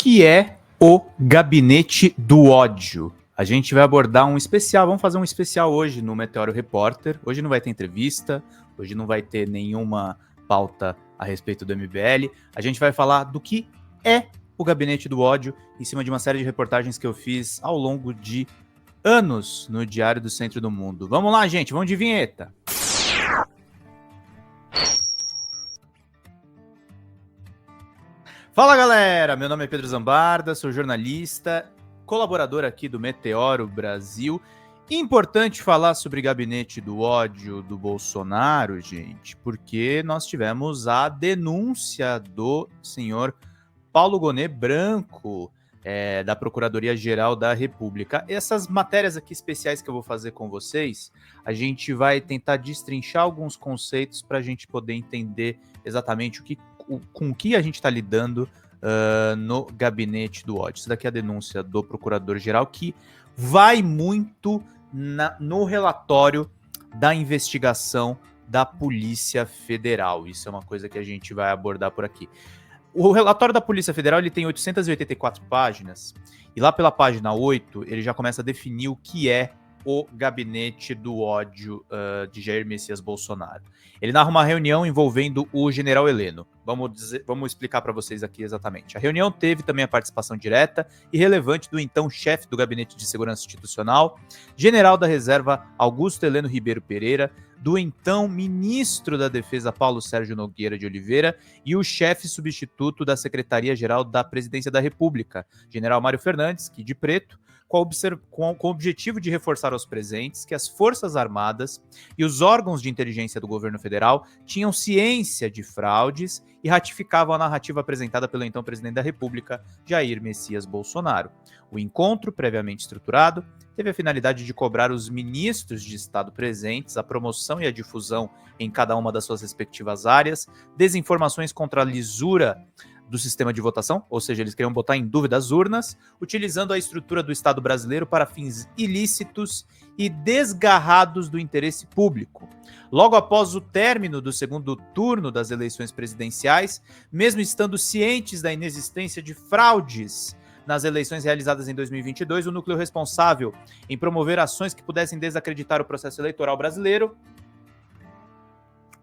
que é o Gabinete do Ódio? A gente vai abordar um especial, vamos fazer um especial hoje no Meteoro Repórter. Hoje não vai ter entrevista, hoje não vai ter nenhuma pauta a respeito do MBL. A gente vai falar do que é o Gabinete do Ódio, em cima de uma série de reportagens que eu fiz ao longo de anos no Diário do Centro do Mundo. Vamos lá, gente, vamos de vinheta. Fala, galera! Meu nome é Pedro Zambarda, sou jornalista, colaborador aqui do Meteoro Brasil. Importante falar sobre Gabinete do Ódio do Bolsonaro, gente, porque nós tivemos a denúncia do senhor Paulo Gonet Branco, da Procuradoria-Geral da República. Essas matérias aqui especiais que eu vou fazer com vocês, a gente vai tentar destrinchar alguns conceitos para a gente poder entender exatamente com o que a gente está lidando no Gabinete do Ódio. Isso daqui é a denúncia do Procurador-Geral, que vai muito no relatório da investigação da Polícia Federal. Isso é uma coisa que a gente vai abordar por aqui. O relatório da Polícia Federal ele tem 884 páginas, e lá pela página 8 ele já começa a definir o que é o Gabinete do Ódio de Jair Messias Bolsonaro. Ele narra uma reunião envolvendo o general Heleno. Vamos explicar para vocês aqui exatamente. A reunião teve também a participação direta e relevante do então chefe do Gabinete de Segurança Institucional, general da Reserva Augusto Heleno Ribeiro Pereira, do então ministro da Defesa Paulo Sérgio Nogueira de Oliveira e o chefe substituto da Secretaria-Geral da Presidência da República, general Mário Fernandes, que de preto, com o objetivo de reforçar aos presentes que as Forças Armadas e os órgãos de inteligência do governo federal tinham ciência de fraudes e ratificavam a narrativa apresentada pelo então presidente da República, Jair Messias Bolsonaro. O encontro, previamente estruturado, teve a finalidade de cobrar os ministros de Estado presentes a promoção e a difusão em cada uma das suas respectivas áreas, desinformações contra a lisura do sistema de votação, ou seja, eles queriam botar em dúvida as urnas, utilizando a estrutura do Estado brasileiro para fins ilícitos e desgarrados do interesse público. Logo após o término do segundo turno das eleições presidenciais, mesmo estando cientes da inexistência de fraudes nas eleições realizadas em 2022, o núcleo responsável em promover ações que pudessem desacreditar o processo eleitoral brasileiro,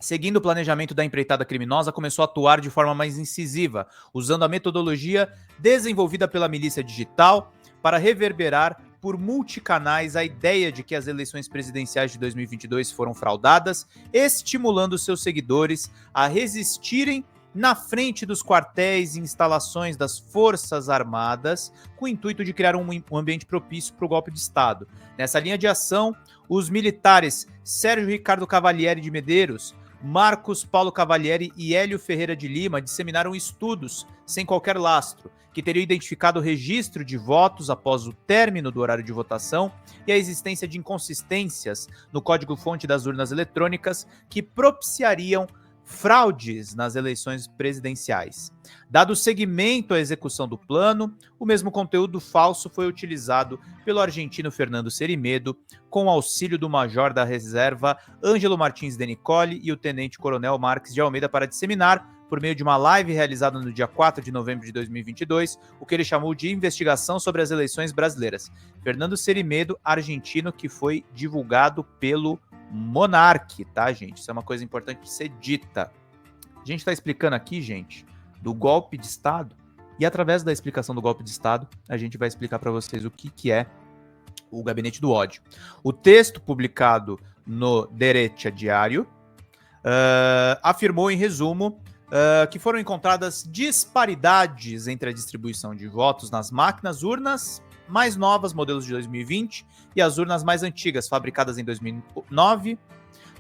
seguindo o planejamento da empreitada criminosa, começou a atuar de forma mais incisiva, usando a metodologia desenvolvida pela milícia digital para reverberar por multicanais a ideia de que as eleições presidenciais de 2022 foram fraudadas, estimulando seus seguidores a resistirem na frente dos quartéis e instalações das Forças Armadas, com o intuito de criar um ambiente propício para o golpe de Estado. Nessa linha de ação, os militares Sérgio Ricardo Cavalieri de Medeiros, Marcos Paulo Cavalieri e Hélio Ferreira de Lima disseminaram estudos sem qualquer lastro, que teriam identificado o registro de votos após o término do horário de votação e a existência de inconsistências no código-fonte das urnas eletrônicas que propiciariam fraudes nas eleições presidenciais. Dado seguimento à execução do plano, o mesmo conteúdo falso foi utilizado pelo argentino Fernando Cerimedo, com o auxílio do major da reserva Ângelo Martins de Nicoli e o tenente-coronel Marques de Almeida para disseminar, por meio de uma live realizada no dia 4 de novembro de 2022, o que ele chamou de investigação sobre as eleições brasileiras. Fernando Cerimedo, argentino, que foi divulgado pelo Monark, tá, gente? Isso é uma coisa importante de ser dita. A gente tá explicando aqui, gente, do golpe de Estado, e através da explicação do golpe de Estado, a gente vai explicar para vocês o que é o Gabinete do Ódio. O texto publicado no Derecha Diário afirmou, em resumo, que foram encontradas disparidades entre a distribuição de votos nas máquinas urnas mais novas, modelos de 2020, e as urnas mais antigas, fabricadas em 2009,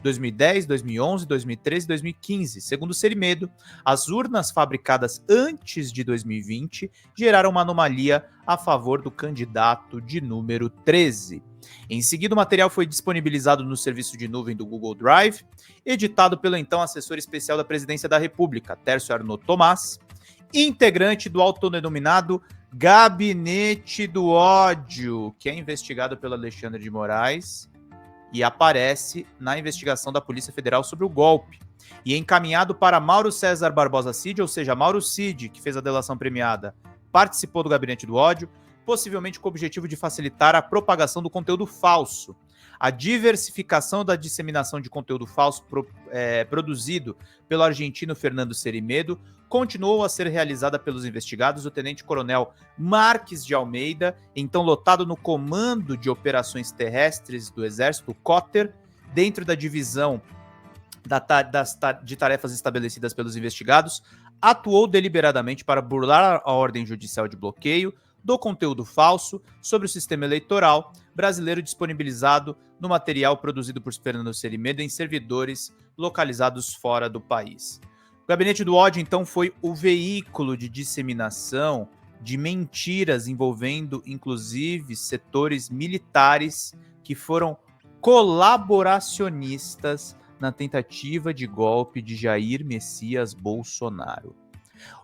2010, 2011, 2013 e 2015. Segundo Cerimedo, as urnas fabricadas antes de 2020 geraram uma anomalia a favor do candidato de número 13. Em seguida, o material foi disponibilizado no serviço de nuvem do Google Drive, editado pelo então assessor especial da Presidência da República, Tércio Arnaud Tomás, integrante do autodenominado Gabinete do Ódio, que é investigado pelo Alexandre de Moraes e aparece na investigação da Polícia Federal sobre o golpe, e encaminhado para Mauro César Barbosa Cid, ou seja, Mauro Cid, que fez a delação premiada participou do gabinete do ódio, possivelmente com o objetivo de facilitar a propagação do conteúdo falso. A diversificação da disseminação de conteúdo falso produzido pelo argentino Fernando Serimedo continuou a ser realizada pelos investigados. O tenente-coronel Marques de Almeida, então lotado no Comando de Operações Terrestres do Exército, COTER, dentro da divisão de tarefas estabelecidas pelos investigados, atuou deliberadamente para burlar a ordem judicial de bloqueio do conteúdo falso sobre o sistema eleitoral brasileiro disponibilizado no material produzido por Fernando Serimedo em servidores localizados fora do país. O Gabinete do Ódio, então, foi o veículo de disseminação de mentiras envolvendo, inclusive, setores militares que foram colaboracionistas na tentativa de golpe de Jair Messias Bolsonaro.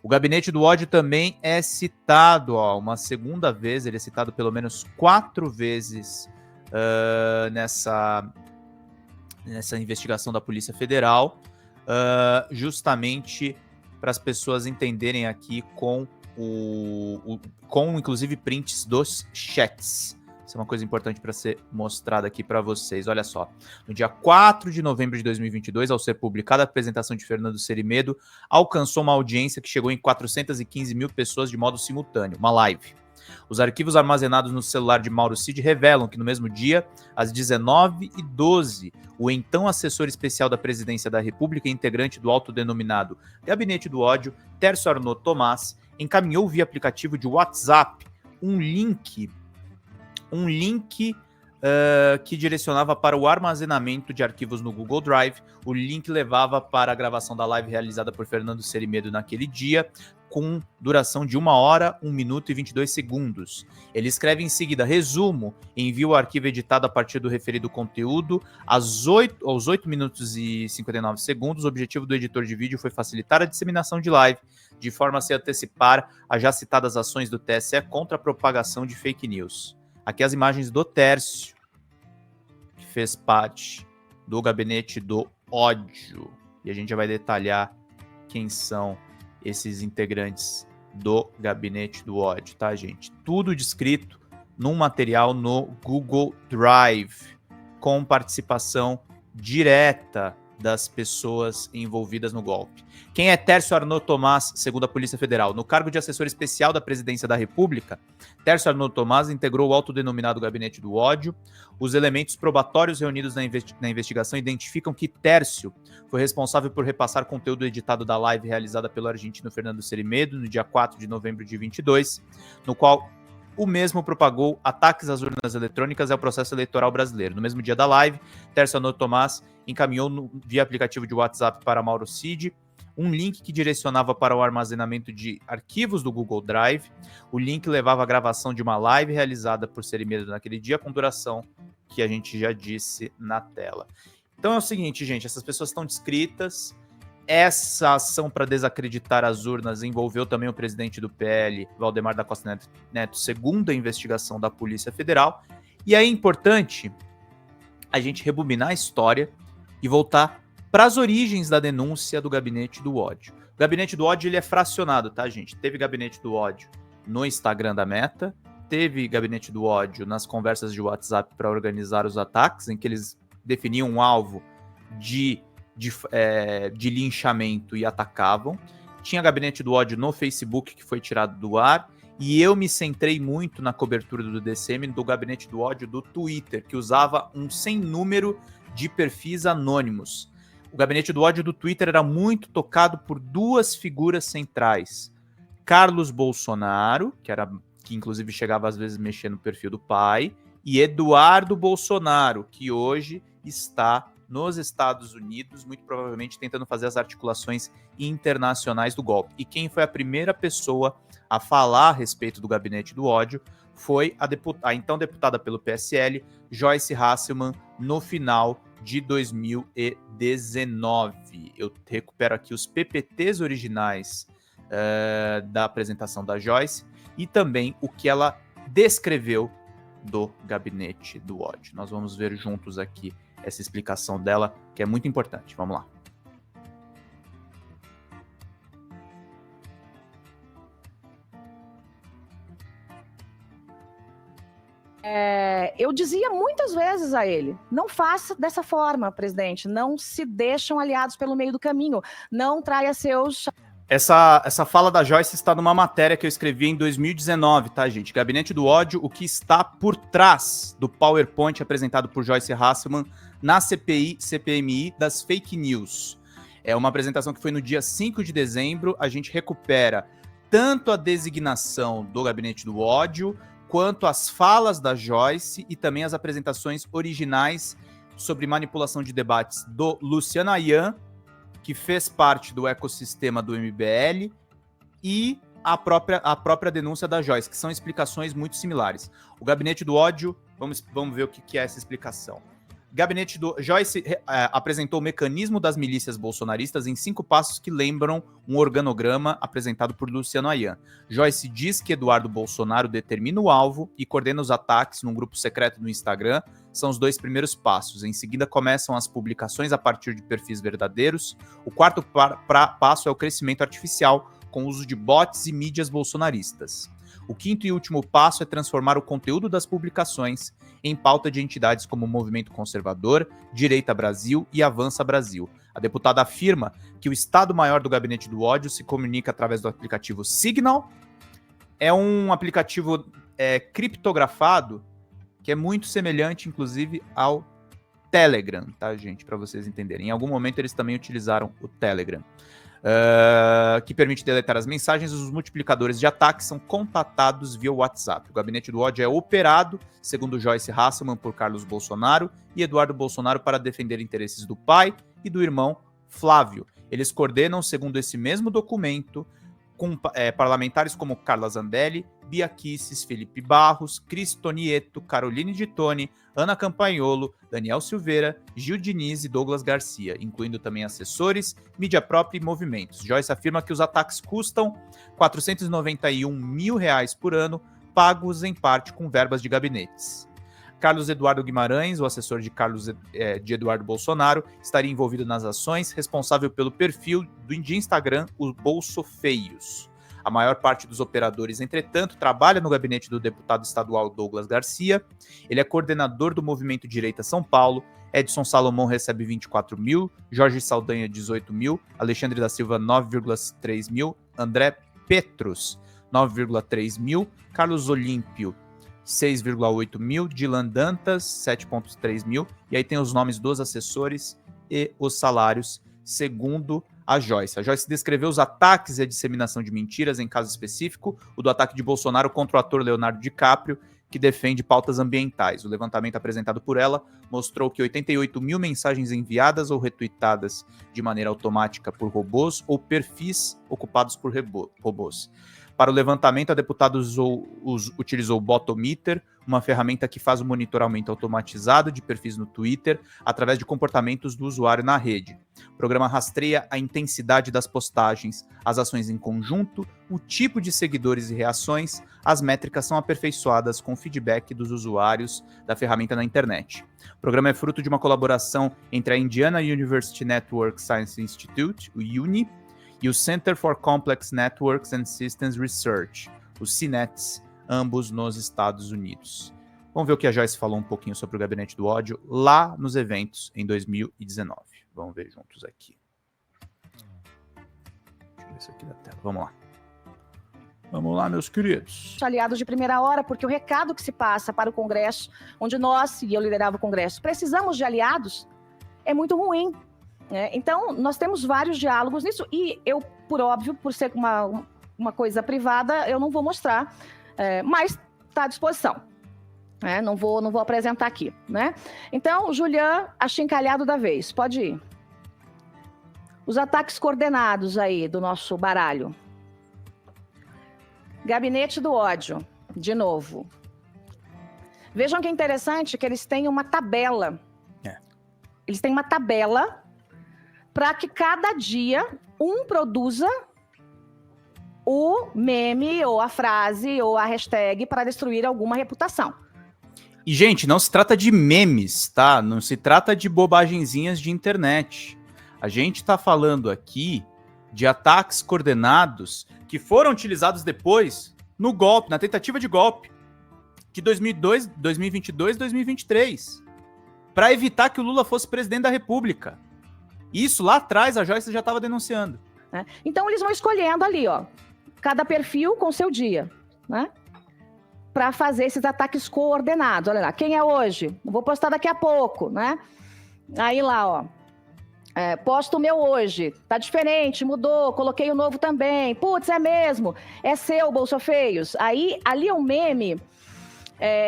O Gabinete do Ódio também é citado, uma segunda vez, ele é citado pelo menos 4 vezes nessa investigação da Polícia Federal, justamente para as pessoas entenderem aqui com inclusive prints dos chats. Isso é uma coisa importante para ser mostrada aqui para vocês. Olha só. No dia 4 de novembro de 2022, ao ser publicada a apresentação de Fernando Serimedo, alcançou uma audiência que chegou em 415 mil pessoas de modo simultâneo, uma live. Os arquivos armazenados no celular de Mauro Cid revelam que no mesmo dia, às 19h12, o então assessor especial da Presidência da República e integrante do autodenominado Gabinete do Ódio, Tércio Arnaud Tomás, encaminhou via aplicativo de WhatsApp um link que direcionava para o armazenamento de arquivos no Google Drive. O link levava para a gravação da live realizada por Fernando Serimedo naquele dia, com duração de 1 hora, 1 minuto e 22 segundos. Ele escreve em seguida: resumo, envia o arquivo editado a partir do referido conteúdo aos 8 minutos e 59 segundos. O objetivo do editor de vídeo foi facilitar a disseminação de live, de forma a se antecipar a já citadas ações do TSE contra a propagação de fake news. Aqui as imagens do Tércio, que fez parte do Gabinete do Ódio. E a gente já vai detalhar quem são esses integrantes do Gabinete do Ódio, tá, gente? Tudo descrito num material no Google Drive, com participação direta das pessoas envolvidas no golpe. Quem é Tércio Arnaud Tomás, segundo a Polícia Federal? No cargo de assessor especial da Presidência da República, Tércio Arnaud Tomás integrou o autodenominado Gabinete do Ódio. Os elementos probatórios reunidos na investigação identificam que Tércio foi responsável por repassar conteúdo editado da live realizada pelo argentino Fernando Serimedo no dia 4 de novembro de 2022, no qual o mesmo propagou ataques às urnas eletrônicas e ao processo eleitoral brasileiro. No mesmo dia da live, Tércio Arnaud Tomás encaminhou via aplicativo de WhatsApp para Mauro Cid um link que direcionava para o armazenamento de arquivos do Google Drive. O link levava à gravação de uma live realizada por Serimedo naquele dia, com duração que a gente já disse na tela. Então é o seguinte, gente, essas pessoas estão descritas. Essa ação para desacreditar as urnas envolveu também o presidente do PL, Valdemar da Costa Neto, segundo a investigação da Polícia Federal. E aí é importante a gente rebobinar a história e voltar para as origens da denúncia do Gabinete do Ódio. O Gabinete do Ódio ele é fracionado, tá, gente? Teve Gabinete do Ódio no Instagram da Meta, teve Gabinete do Ódio nas conversas de WhatsApp para organizar os ataques, em que eles definiam um alvo de linchamento e atacavam. Tinha Gabinete do Ódio no Facebook, que foi tirado do ar, e eu me centrei muito na cobertura do DCM do Gabinete do Ódio do Twitter, que usava um sem número de perfis anônimos. O Gabinete do Ódio do Twitter era muito tocado por duas figuras centrais: Carlos Bolsonaro, que inclusive chegava às vezes a mexer no perfil do pai, e Eduardo Bolsonaro, que hoje está nos Estados Unidos, muito provavelmente tentando fazer as articulações internacionais do golpe. E quem foi a primeira pessoa a falar a respeito do Gabinete do Ódio foi a então deputada pelo PSL, Joyce Hasselmann, no final de 2019. Eu recupero aqui os PPTs originais da apresentação da Joyce e também o que ela descreveu do Gabinete do Ódio. Nós vamos ver juntos aqui essa explicação dela, que é muito importante. Vamos lá. Eu dizia muitas vezes a ele, não faça dessa forma, presidente, não se deixam aliados pelo meio do caminho, não traia seus... Essa fala da Joyce está numa matéria que eu escrevi em 2019, tá, gente? Gabinete do Ódio, o que está por trás do PowerPoint apresentado por Joyce Hasselman na CPMI das fake news. É uma apresentação que foi no dia 5 de dezembro. A gente recupera tanto a designação do Gabinete do Ódio, quanto as falas da Joyce e também as apresentações originais sobre manipulação de debates do Luciano Ayan, que fez parte do ecossistema do MBL, e a própria denúncia da Joyce, que são explicações muito similares. O Gabinete do Ódio, vamos ver o que é essa explicação. Gabinete do Joyce apresentou o mecanismo das milícias bolsonaristas em 5 passos que lembram um organograma apresentado por Luciano Ayan. Joyce diz que Eduardo Bolsonaro determina o alvo e coordena os ataques num grupo secreto no Instagram. São os 2 primeiros passos. Em seguida começam as publicações a partir de perfis verdadeiros. O 4º passo é o crescimento artificial, com o uso de bots e mídias bolsonaristas. O 5º e último passo é transformar o conteúdo das publicações em pauta de entidades como o Movimento Conservador, Direita Brasil e Avança Brasil. A deputada afirma que o Estado-Maior do Gabinete do Ódio se comunica através do aplicativo Signal. É um aplicativo criptografado que é muito semelhante, inclusive, ao Telegram, tá, gente? Para vocês entenderem. Em algum momento eles também utilizaram o Telegram. Que permite deletar as mensagens. Os multiplicadores de ataques são contatados via WhatsApp. O Gabinete do Ódio é operado, segundo Joyce Hasselman, por Carlos Bolsonaro e Eduardo Bolsonaro para defender interesses do pai e do irmão Flávio. Eles coordenam, segundo esse mesmo documento, com parlamentares como Carla Zambelli, Bia Kicis, Felipe Barros, Cris Tonieto, Caroline de Tone, Ana Campagnolo, Daniel Silveira, Gil Diniz e Douglas Garcia, incluindo também assessores, mídia própria e movimentos. Joyce afirma que os ataques custam R$ 491 mil por ano, pagos em parte com verbas de gabinetes. Carlos Eduardo Guimarães, o assessor de Eduardo Bolsonaro, estaria envolvido nas ações, responsável pelo perfil de Instagram, os Bolsofeios. A maior parte dos operadores, entretanto, trabalha no gabinete do deputado estadual Douglas Garcia. Ele é coordenador do Movimento Direita São Paulo. Edson Salomão recebe 24 mil, Jorge Saldanha 18 mil, Alexandre da Silva 9,3 mil, André Petros 9,3 mil, Carlos Olímpio 6,8 mil, Dilan Dantas 7,3 mil, e aí tem os nomes dos assessores e os salários, segundo a Joyce. A Joyce descreveu os ataques e a disseminação de mentiras em caso específico, o do ataque de Bolsonaro contra o ator Leonardo DiCaprio, que defende pautas ambientais. O levantamento apresentado por ela mostrou que 88 mil mensagens enviadas ou retuitadas de maneira automática por robôs ou perfis ocupados por robôs. Para o levantamento, a deputada utilizou o Botometer, uma ferramenta que faz o monitoramento automatizado de perfis no Twitter através de comportamentos do usuário na rede. O programa rastreia a intensidade das postagens, as ações em conjunto, o tipo de seguidores e reações. As métricas são aperfeiçoadas com o feedback dos usuários da ferramenta na internet. O programa é fruto de uma colaboração entre a Indiana University Network Science Institute, o UNI, e o Center for Complex Networks and Systems Research, o CNETS, ambos nos Estados Unidos. Vamos ver o que a Joyce falou um pouquinho sobre o Gabinete do Ódio lá nos eventos em 2019. Vamos ver juntos aqui. Deixa eu ver isso aqui da tela. Vamos lá. Vamos lá, meus queridos. Aliados de primeira hora, porque o recado que se passa para o Congresso, onde nós, e eu liderava o Congresso, precisamos de aliados, é muito ruim. Então, nós temos vários diálogos nisso, e eu, por óbvio, por ser uma coisa privada, eu não vou mostrar, mas está à disposição. Não vou apresentar aqui. Então, Julian, achincalhado da vez, pode ir. Os ataques coordenados aí do nosso baralho. Gabinete do Ódio, de novo. Vejam que é interessante que eles têm uma tabela. Eles têm uma tabela para que cada dia um produza o meme, ou a frase, ou a hashtag para destruir alguma reputação. E, gente, não se trata de memes, tá? Não se trata de bobagenzinhas de internet. A gente tá falando aqui de ataques coordenados que foram utilizados depois no golpe, na tentativa de golpe. de 2022 e 2023, para evitar que o Lula fosse presidente da República. Isso lá atrás a Joyce já estava denunciando. Então eles vão escolhendo ali, ó, cada perfil com seu dia, né? Para fazer esses ataques coordenados. Olha lá, quem é hoje? Vou postar daqui a pouco, né? Aí lá, ó. Posto o meu hoje, tá diferente, mudou, coloquei o novo também. Putz, é mesmo, é seu, Bolsofeios. Aí, ali é um meme,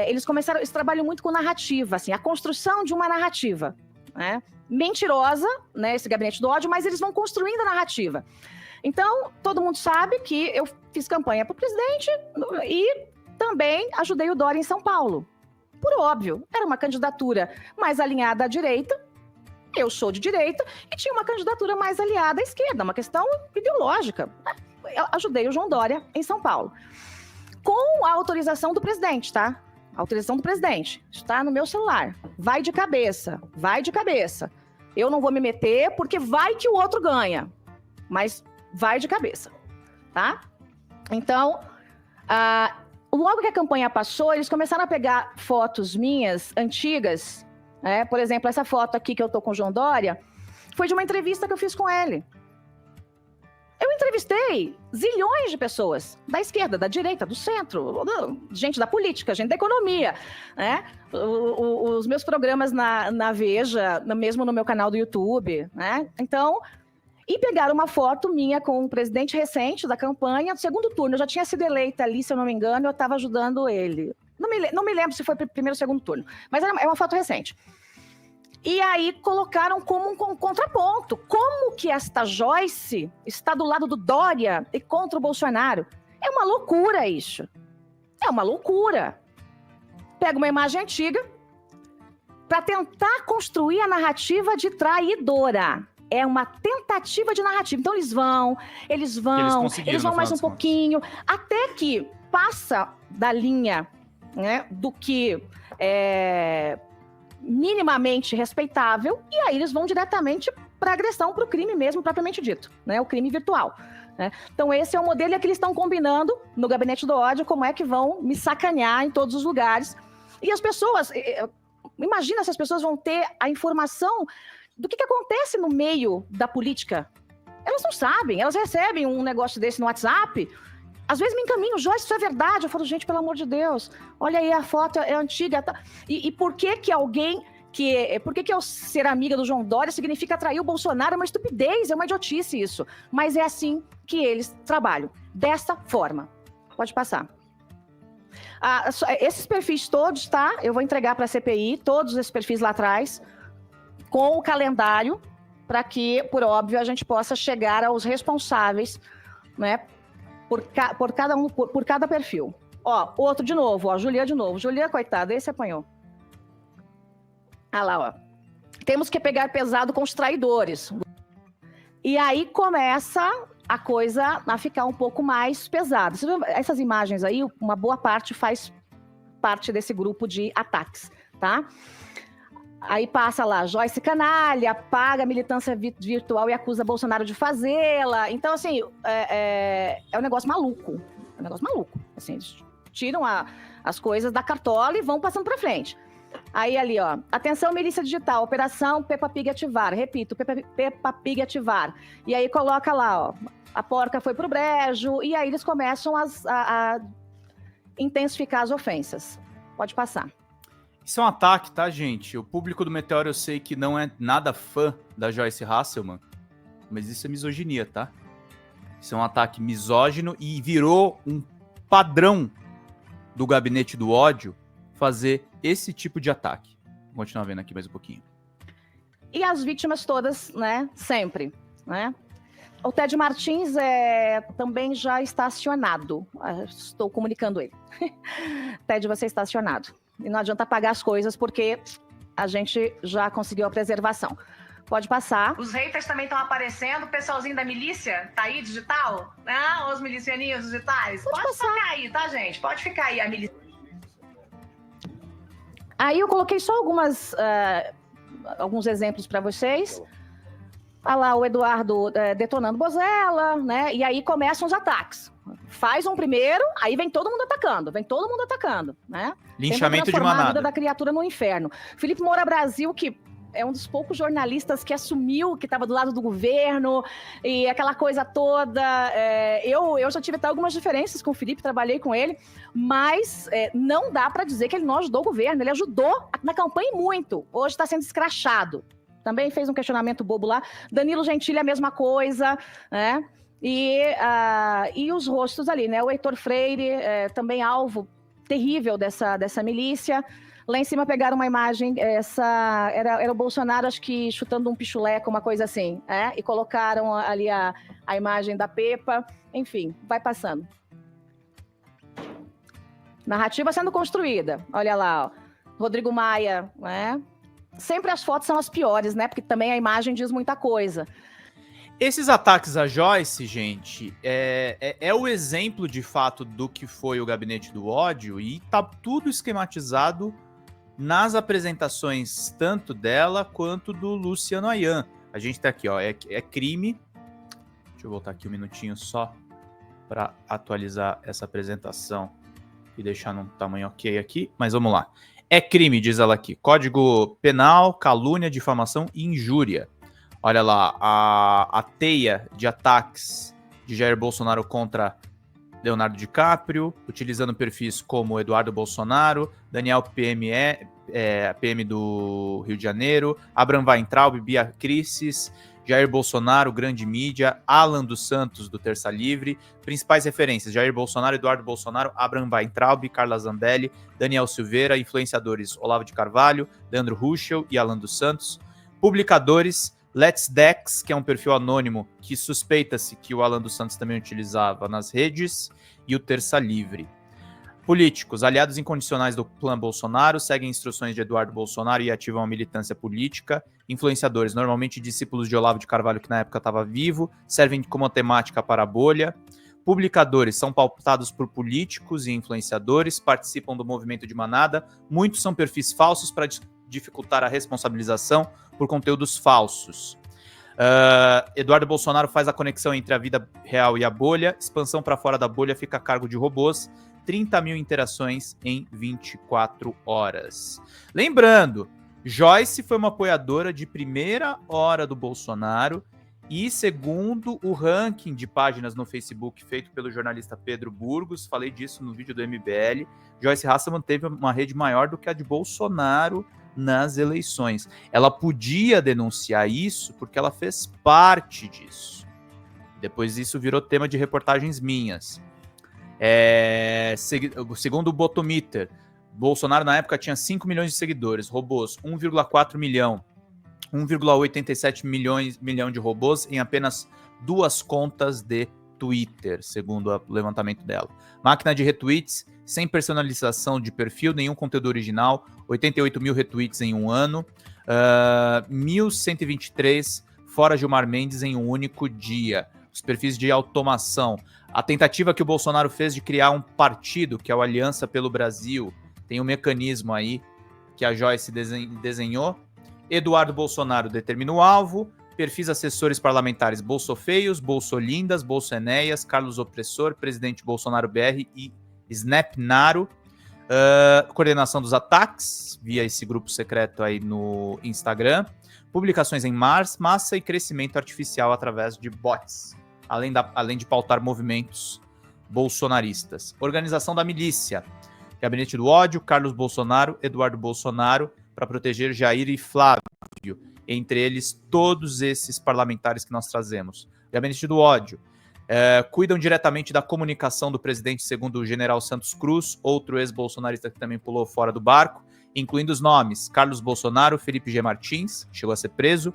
eles trabalham muito com narrativa, assim, a construção de uma narrativa, né? Mentirosa, né, esse gabinete do ódio, mas eles vão construindo a narrativa. Então, todo mundo sabe que eu fiz campanha para o presidente e também ajudei o Dória em São Paulo. Por óbvio, era uma candidatura mais alinhada à direita, eu sou de direita, e tinha uma candidatura mais aliada à esquerda, uma questão ideológica. Eu ajudei o João Dória em São Paulo. Com a autorização do presidente, tá? A autorização do presidente. Está no meu celular. Vai de cabeça, vai de cabeça. Eu não vou me meter porque vai que o outro ganha. Mas vai de cabeça, tá? Então, logo que a campanha passou, eles começaram a pegar fotos minhas, antigas. Por exemplo, essa foto aqui que eu tô com o João Dória foi de uma entrevista que eu fiz com ele. Eu entrevistei zilhões de pessoas da esquerda, da direita, do centro, gente da política, gente da economia, né? Os meus programas na Veja, mesmo no meu canal do YouTube, né? Então, e pegaram uma foto minha com o presidente recente da campanha, do segundo turno. Eu já tinha sido eleita ali, se eu não me engano, eu estava ajudando ele. Não me lembro se foi primeiro ou segundo turno, mas é uma foto recente. E aí colocaram como um contraponto. Como que esta Joyce está do lado do Dória e contra o Bolsonaro? É uma loucura isso. É uma loucura. Pega uma imagem antiga para tentar construir a narrativa de traidora. É uma tentativa de narrativa. Então eles vão mais um pouquinho, até que passa da linha, né, do que é minimamente respeitável, e aí eles vão diretamente para agressão, para o crime mesmo, propriamente dito, né, o crime virtual. Né? Então esse é o modelo, e é que eles estão combinando no gabinete do ódio como é que vão me sacanear em todos os lugares. E as pessoas, imagina se as pessoas vão ter a informação do que acontece no meio da política. Elas não sabem, elas recebem um negócio desse no WhatsApp, às vezes me encaminham, Joyce, isso é verdade. Eu falo, gente, pelo amor de Deus, olha aí, a foto é antiga. Tá? E por que alguém por que eu ser amiga do João Dória significa atrair o Bolsonaro? É uma estupidez, é uma idiotice isso. Mas é assim que eles trabalham, dessa forma. Pode passar. Esses perfis todos, tá? Eu vou entregar para a CPI, todos esses perfis lá atrás, com o calendário, para que, por óbvio, a gente possa chegar aos responsáveis, né? Por cada perfil. Ó, outro de novo, ó, Julia de novo. Julia, coitada, esse apanhou. Ah lá, ó. Temos que pegar pesado com os traidores. E aí começa a coisa a ficar um pouco mais pesada. Essas imagens aí, uma boa parte faz parte desse grupo de ataques, tá? Aí passa lá, Joyce canalha, paga a militância virtual e acusa Bolsonaro de fazê-la. Então, assim, é um negócio maluco. É um negócio maluco. Assim, eles tiram as coisas da cartola e vão passando pra frente. Aí ali, ó, atenção milícia digital, operação Peppa Pig ativar. Repito, Peppa Pig ativar. E aí coloca lá, ó, a porca foi pro brejo, e aí eles começam a intensificar as ofensas. Pode passar. Isso é um ataque, tá, gente? O público do Meteoro eu sei que não é nada fã da Joyce Hasselman, mas isso é misoginia, tá? Isso é um ataque misógino e virou um padrão do gabinete do ódio fazer esse tipo de ataque. Vou continuar vendo aqui mais um pouquinho. E as vítimas todas, né? Sempre, né? O Ted Martins também já está acionado. Estou comunicando ele. Ted, você está acionado. E não adianta pagar as coisas, porque a gente já conseguiu a preservação. Pode passar. Os haters também estão aparecendo. O pessoalzinho da milícia tá aí, digital? Ah, os milicianinhos digitais. Pode ficar aí, tá, gente? Pode ficar aí, a milícia. Aí eu coloquei só alguns exemplos para vocês. Olha lá o Eduardo detonando Bozella, né? E aí começam os ataques. Faz um primeiro, aí vem todo mundo atacando, né? Linchamento de manada. A vida da criatura no inferno. Felipe Moura Brasil, que é um dos poucos jornalistas que assumiu que estava do lado do governo e aquela coisa toda. Eu já tive até algumas diferenças com o Felipe, trabalhei com ele, mas não dá para dizer que ele não ajudou o governo. Ele ajudou na campanha muito. Hoje está sendo escrachado. Também fez um questionamento bobo lá. Danilo Gentili, a mesma coisa, né? E os rostos ali, né? O Heitor Freire, também alvo terrível dessa milícia. Lá em cima pegaram uma imagem, era o Bolsonaro, acho que chutando um pichuleco, uma coisa assim, e colocaram ali a imagem da Pepa. Enfim, vai passando. Narrativa sendo construída. Olha lá, ó. Rodrigo Maia, né? Sempre as fotos são as piores, né? Porque também a imagem diz muita coisa. Esses ataques a Joyce, gente, é o exemplo de fato do que foi o Gabinete do Ódio e tá tudo esquematizado nas apresentações tanto dela quanto do Luciano Ayan. A gente tá aqui, ó, é crime. Deixa eu voltar aqui um minutinho só para atualizar essa apresentação e deixar num tamanho ok aqui, mas vamos lá. É crime, diz ela aqui. Código Penal, calúnia, difamação e injúria. Olha lá, a teia de ataques de Jair Bolsonaro contra Leonardo DiCaprio, utilizando perfis como Eduardo Bolsonaro, Daniel PM do Rio de Janeiro, Abraham Weintraub, Bia Kicis, Jair Bolsonaro, Grande Mídia, Alan dos Santos, do Terça Livre. Principais referências: Jair Bolsonaro, Eduardo Bolsonaro, Abraham Weintraub, Carla Zambelli, Daniel Silveira. Influenciadores: Olavo de Carvalho, Leandro Ruschel e Alan dos Santos. Publicadores: Let's Dex, que é um perfil anônimo que suspeita-se que o Alan dos Santos também utilizava nas redes, e o Terça Livre. Políticos: aliados incondicionais do clã Bolsonaro, seguem instruções de Eduardo Bolsonaro e ativam a militância política. Influenciadores: normalmente discípulos de Olavo de Carvalho, que na época estava vivo, servem como temática para a bolha. Publicadores: são pautados por políticos e influenciadores, participam do movimento de manada. Muitos são perfis falsos para dificultar a responsabilização por conteúdos falsos. Eduardo Bolsonaro faz a conexão entre a vida real e a bolha. Expansão para fora da bolha fica a cargo de robôs. 30 mil interações em 24 horas. Lembrando, Joyce foi uma apoiadora de primeira hora do Bolsonaro e, segundo o ranking de páginas no Facebook feito pelo jornalista Pedro Burgos, falei disso no vídeo do MBL, Joyce Hasselman teve uma rede maior do que a de Bolsonaro nas eleições. Ela podia denunciar isso porque ela fez parte disso. Depois isso virou tema de reportagens minhas. Segundo o Botometer, Bolsonaro na época tinha 5 milhões de seguidores, robôs 1,4 milhão, 1,87 milhão de robôs em apenas 2 contas de Twitter, segundo o levantamento dela. Máquina de retweets, sem personalização de perfil, nenhum conteúdo original, 88 mil retweets em um ano, 1.123 fora Gilmar Mendes em um único dia. Os perfis de automação. A tentativa que o Bolsonaro fez de criar um partido, que é o Aliança pelo Brasil, tem um mecanismo aí que a Joyce desenhou. Eduardo Bolsonaro determina o alvo. Perfis assessores parlamentares: Bolsofeios, Bolsolindas, Bolsoenéas, Carlos Opressor, Presidente Bolsonaro BR e Snapnaro. Coordenação dos ataques, via esse grupo secreto aí no Instagram. Publicações em massa e crescimento artificial através de bots. Além de pautar movimentos bolsonaristas. Organização da milícia. Gabinete do Ódio, Carlos Bolsonaro, Eduardo Bolsonaro, para proteger Jair e Flávio. Entre eles, todos esses parlamentares que nós trazemos. Gabinete do Ódio. Cuidam diretamente da comunicação do presidente, segundo o general Santos Cruz, outro ex-bolsonarista que também pulou fora do barco, incluindo os nomes: Carlos Bolsonaro, Felipe G. Martins, chegou a ser preso,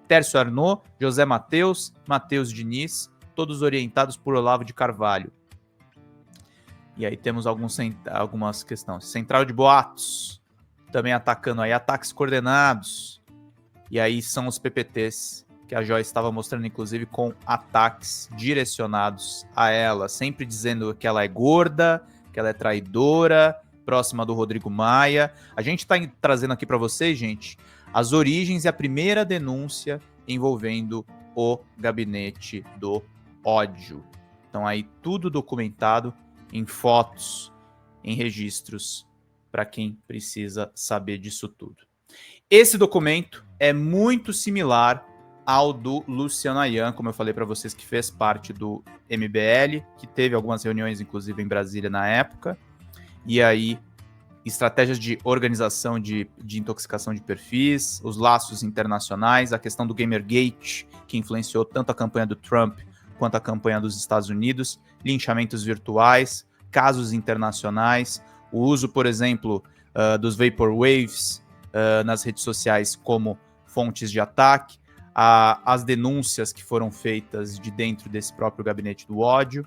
Tércio Arnaud, José Mateus, Matheus Diniz, todos orientados por Olavo de Carvalho. E aí temos algumas questões. Central de Boatos, também atacando aí, ataques coordenados. E aí são os PPTs, que a Joyce estava mostrando, inclusive, com ataques direcionados a ela, sempre dizendo que ela é gorda, que ela é traidora, próxima do Rodrigo Maia. A gente está trazendo aqui para vocês, gente, as origens e a primeira denúncia envolvendo o Gabinete do Ódio. Então aí tudo documentado em fotos, em registros, para quem precisa saber disso tudo. Esse documento é muito similar ao do Luciano Ayan, como eu falei para vocês, que fez parte do MBL, que teve algumas reuniões, inclusive, em Brasília na época, e aí estratégias de organização de intoxicação de perfis, os laços internacionais, a questão do Gamergate, que influenciou tanto a campanha do Trump quanto a campanha dos Estados Unidos, linchamentos virtuais, casos internacionais, o uso, por exemplo, dos Vaporwaves nas redes sociais como fontes de ataque, as denúncias que foram feitas de dentro desse próprio Gabinete do Ódio,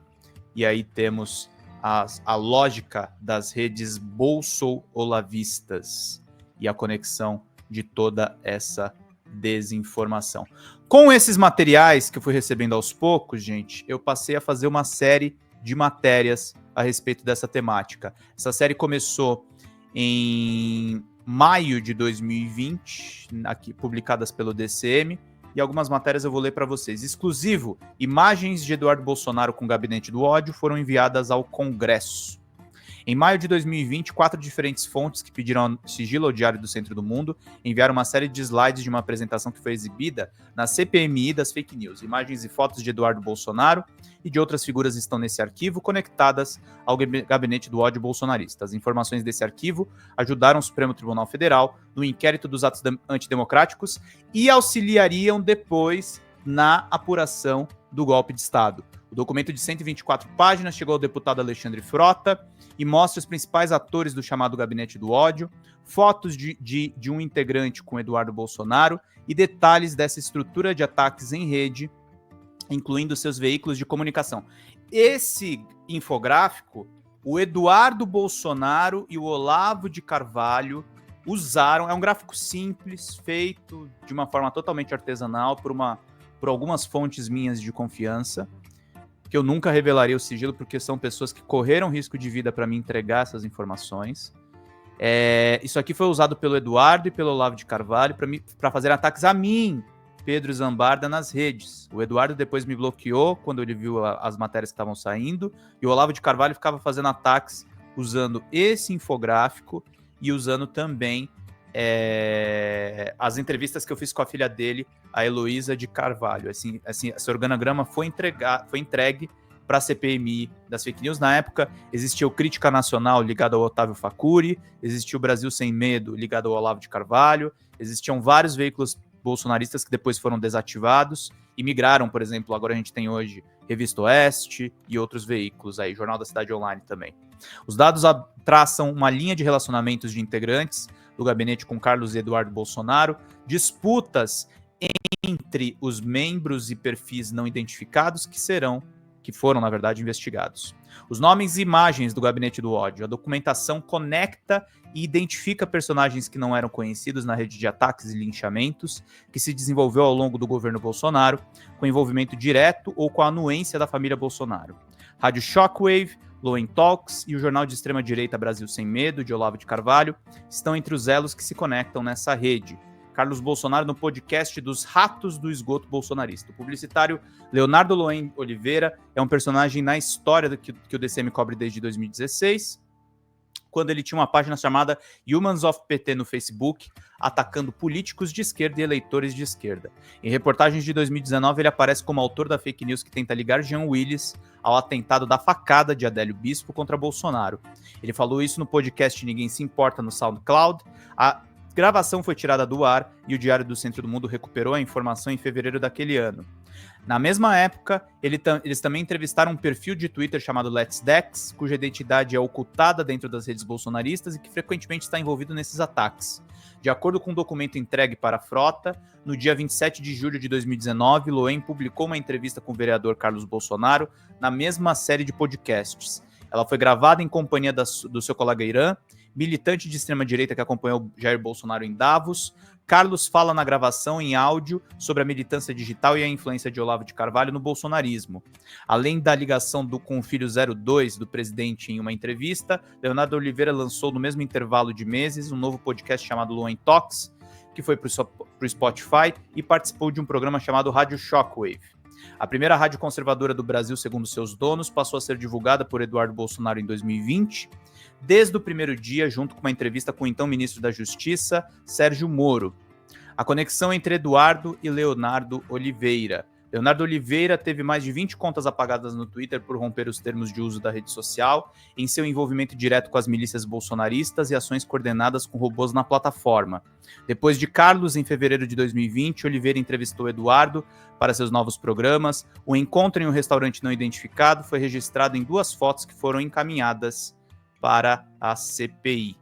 e aí temos a lógica das redes bolso-olavistas e a conexão de toda essa desinformação. Com esses materiais que eu fui recebendo aos poucos, gente, eu passei a fazer uma série de matérias a respeito dessa temática. Essa série começou em maio de 2020, aqui, publicadas pelo DCM, e algumas matérias eu vou ler para vocês. Exclusivo, imagens de Eduardo Bolsonaro com o Gabinete do Ódio foram enviadas ao Congresso. Em maio de 2020, 4 diferentes fontes que pediram sigilo ao Diário do Centro do Mundo enviaram uma série de slides de uma apresentação que foi exibida na CPMI das fake news. Imagens e fotos de Eduardo Bolsonaro e de outras figuras estão nesse arquivo, conectadas ao Gabinete do Ódio bolsonarista. As informações desse arquivo ajudaram o Supremo Tribunal Federal no inquérito dos atos antidemocráticos e auxiliariam depois na apuração do golpe de Estado. O documento de 124 páginas chegou ao deputado Alexandre Frota e mostra os principais atores do chamado Gabinete do Ódio, fotos de um integrante com Eduardo Bolsonaro e detalhes dessa estrutura de ataques em rede, incluindo seus veículos de comunicação. Esse infográfico, o Eduardo Bolsonaro e o Olavo de Carvalho usaram. É um gráfico simples, feito de uma forma totalmente artesanal por algumas fontes minhas de confiança, que eu nunca revelaria o sigilo, porque são pessoas que correram risco de vida para me entregar essas informações. Isso aqui foi usado pelo Eduardo e pelo Olavo de Carvalho para fazer ataques a mim, Pedro Zambarda, nas redes. O Eduardo depois me bloqueou quando ele viu as matérias que estavam saindo, e o Olavo de Carvalho ficava fazendo ataques usando esse infográfico e usando também as entrevistas que eu fiz com a filha dele, a Heloísa de Carvalho. Assim, esse organograma foi entregue para a CPMI das fake news. Na época, existia o Crítica Nacional ligado ao Otávio Facuri, existia o Brasil Sem Medo ligado ao Olavo de Carvalho, existiam vários veículos bolsonaristas que depois foram desativados e migraram, por exemplo, agora a gente tem hoje Revista Oeste e outros veículos aí, Jornal da Cidade Online também. Os dados traçam uma linha de relacionamentos de integrantes do gabinete com Carlos e Eduardo Bolsonaro, disputas entre os membros e perfis não identificados que foram, na verdade, investigados. Os nomes e imagens do Gabinete do Ódio. A documentação conecta e identifica personagens que não eram conhecidos na rede de ataques e linchamentos que se desenvolveu ao longo do governo Bolsonaro, com envolvimento direto ou com a anuência da família Bolsonaro. Rádio Shockwave, Loen Talks e o jornal de extrema-direita Brasil Sem Medo, de Olavo de Carvalho, estão entre os elos que se conectam nessa rede. Carlos Bolsonaro no podcast dos Ratos do Esgoto Bolsonarista. O publicitário Leonardo Loen Oliveira é um personagem na história que o DCM cobre desde 2016, quando ele tinha uma página chamada Humans of PT no Facebook, atacando políticos de esquerda e eleitores de esquerda. Em reportagens de 2019, ele aparece como autor da fake news que tenta ligar Jean Willis ao atentado da facada de Adélio Bispo contra Bolsonaro. Ele falou isso no podcast Ninguém Se Importa no SoundCloud. A gravação foi tirada do ar e o Diário do Centro do Mundo recuperou a informação em fevereiro daquele ano. Na mesma época, eles também entrevistaram um perfil de Twitter chamado Let's Dex, cuja identidade é ocultada dentro das redes bolsonaristas e que frequentemente está envolvido nesses ataques. De acordo com um documento entregue para a Frota, no dia 27 de julho de 2019, Loen publicou uma entrevista com o vereador Carlos Bolsonaro na mesma série de podcasts. Ela foi gravada em companhia do seu colega Irã, militante de extrema-direita que acompanhou Jair Bolsonaro em Davos. Carlos fala na gravação em áudio sobre a militância digital e a influência de Olavo de Carvalho no bolsonarismo. Além da ligação com o filho 02 do presidente em uma entrevista, Leonardo Oliveira lançou no mesmo intervalo de meses um novo podcast chamado Loen Talks, que foi para o Spotify e participou de um programa chamado Rádio Shockwave. A primeira rádio conservadora do Brasil, segundo seus donos, passou a ser divulgada por Eduardo Bolsonaro em 2020, desde o primeiro dia, junto com uma entrevista com o então ministro da Justiça, Sérgio Moro. A conexão entre Eduardo e Leonardo Oliveira. Leonardo Oliveira teve mais de 20 contas apagadas no Twitter por romper os termos de uso da rede social, em seu envolvimento direto com as milícias bolsonaristas e ações coordenadas com robôs na plataforma. Depois de Carlos, em fevereiro de 2020, Oliveira entrevistou Eduardo para seus novos programas. O encontro em um restaurante não identificado foi registrado em 2 fotos que foram encaminhadas para a CPI.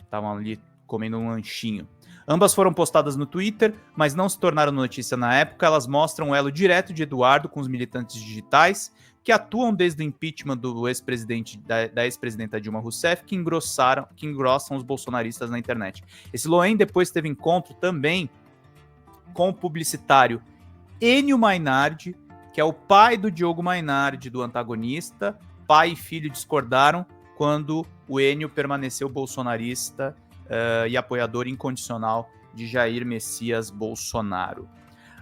Estavam ali comendo um lanchinho. Ambas foram postadas no Twitter, mas não se tornaram notícia na época. Elas mostram um elo direto de Eduardo com os militantes digitais que atuam desde o impeachment do ex-presidente, da ex-presidenta Dilma Rousseff, que engrossam os bolsonaristas na internet. Esse Loen depois teve encontro também com o publicitário Enio Mainardi, que é o pai do Diogo Mainardi, do antagonista. Pai e filho discordaram quando o Enio permaneceu bolsonarista e apoiador incondicional de Jair Messias Bolsonaro.